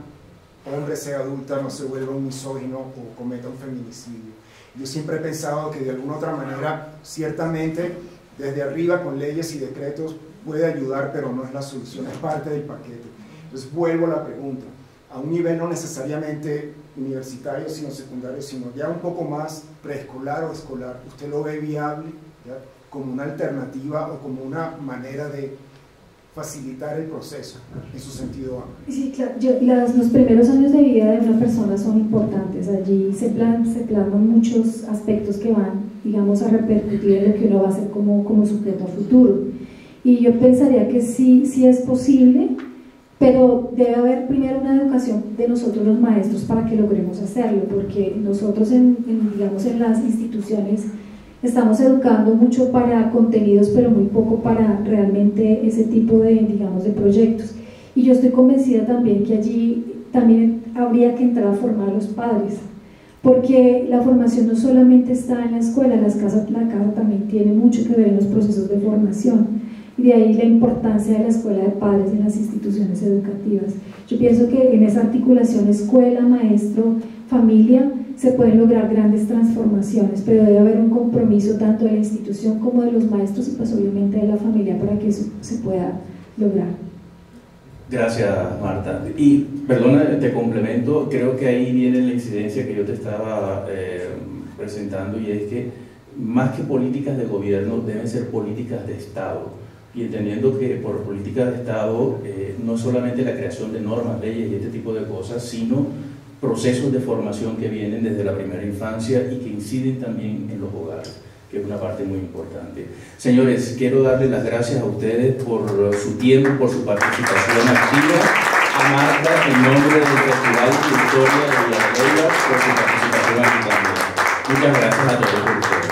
hombre, sea adulta, no se vuelva un misógino o cometa un feminicidio? Yo siempre he pensado que de alguna otra manera, ciertamente, desde arriba con leyes y decretos puede ayudar, pero no es la solución, es parte del paquete. Entonces vuelvo a la pregunta, a un nivel no necesariamente universitario, sino secundario, sino ya un poco más preescolar o escolar, ¿usted lo ve viable, ya, como una alternativa o como una manera de facilitar el proceso en su sentido amplio. Sí, claro. Los primeros años de vida de una persona son importantes. Allí se plasman muchos aspectos que van, digamos, a repercutir en lo que uno va a hacer como sujeto a futuro. Y yo pensaría que sí es posible, pero debe haber primero una educación de nosotros los maestros para que logremos hacerlo, porque nosotros digamos, en las instituciones estamos educando mucho para contenidos, pero muy poco para realmente ese tipo de, digamos, de proyectos. Y yo estoy convencida también que allí también habría que entrar a formar a los padres, porque la formación no solamente está en la escuela, la casa también tiene mucho que ver en los procesos de formación. Y de ahí la importancia de la escuela de padres en las instituciones educativas. Yo pienso que en esa articulación escuela, maestro, familia, se pueden lograr grandes transformaciones, pero debe haber un compromiso tanto de la institución como de los maestros y pues obviamente de la familia para que eso se pueda lograr. Gracias, Marta. Y, perdona, te complemento, creo que ahí viene la incidencia que yo te estaba presentando, y es que más que políticas de gobierno deben ser políticas de Estado. Y entendiendo que por política de Estado no solamente la creación de normas, leyes y este tipo de cosas, sino procesos de formación que vienen desde la primera infancia y que inciden también en los hogares, que es una parte muy importante. Señores, quiero darles las gracias a ustedes por su tiempo, por su participación activa, a Marta en nombre del Festival de Historia de Villarreal por su participación aquí también. Muchas gracias a todos ustedes.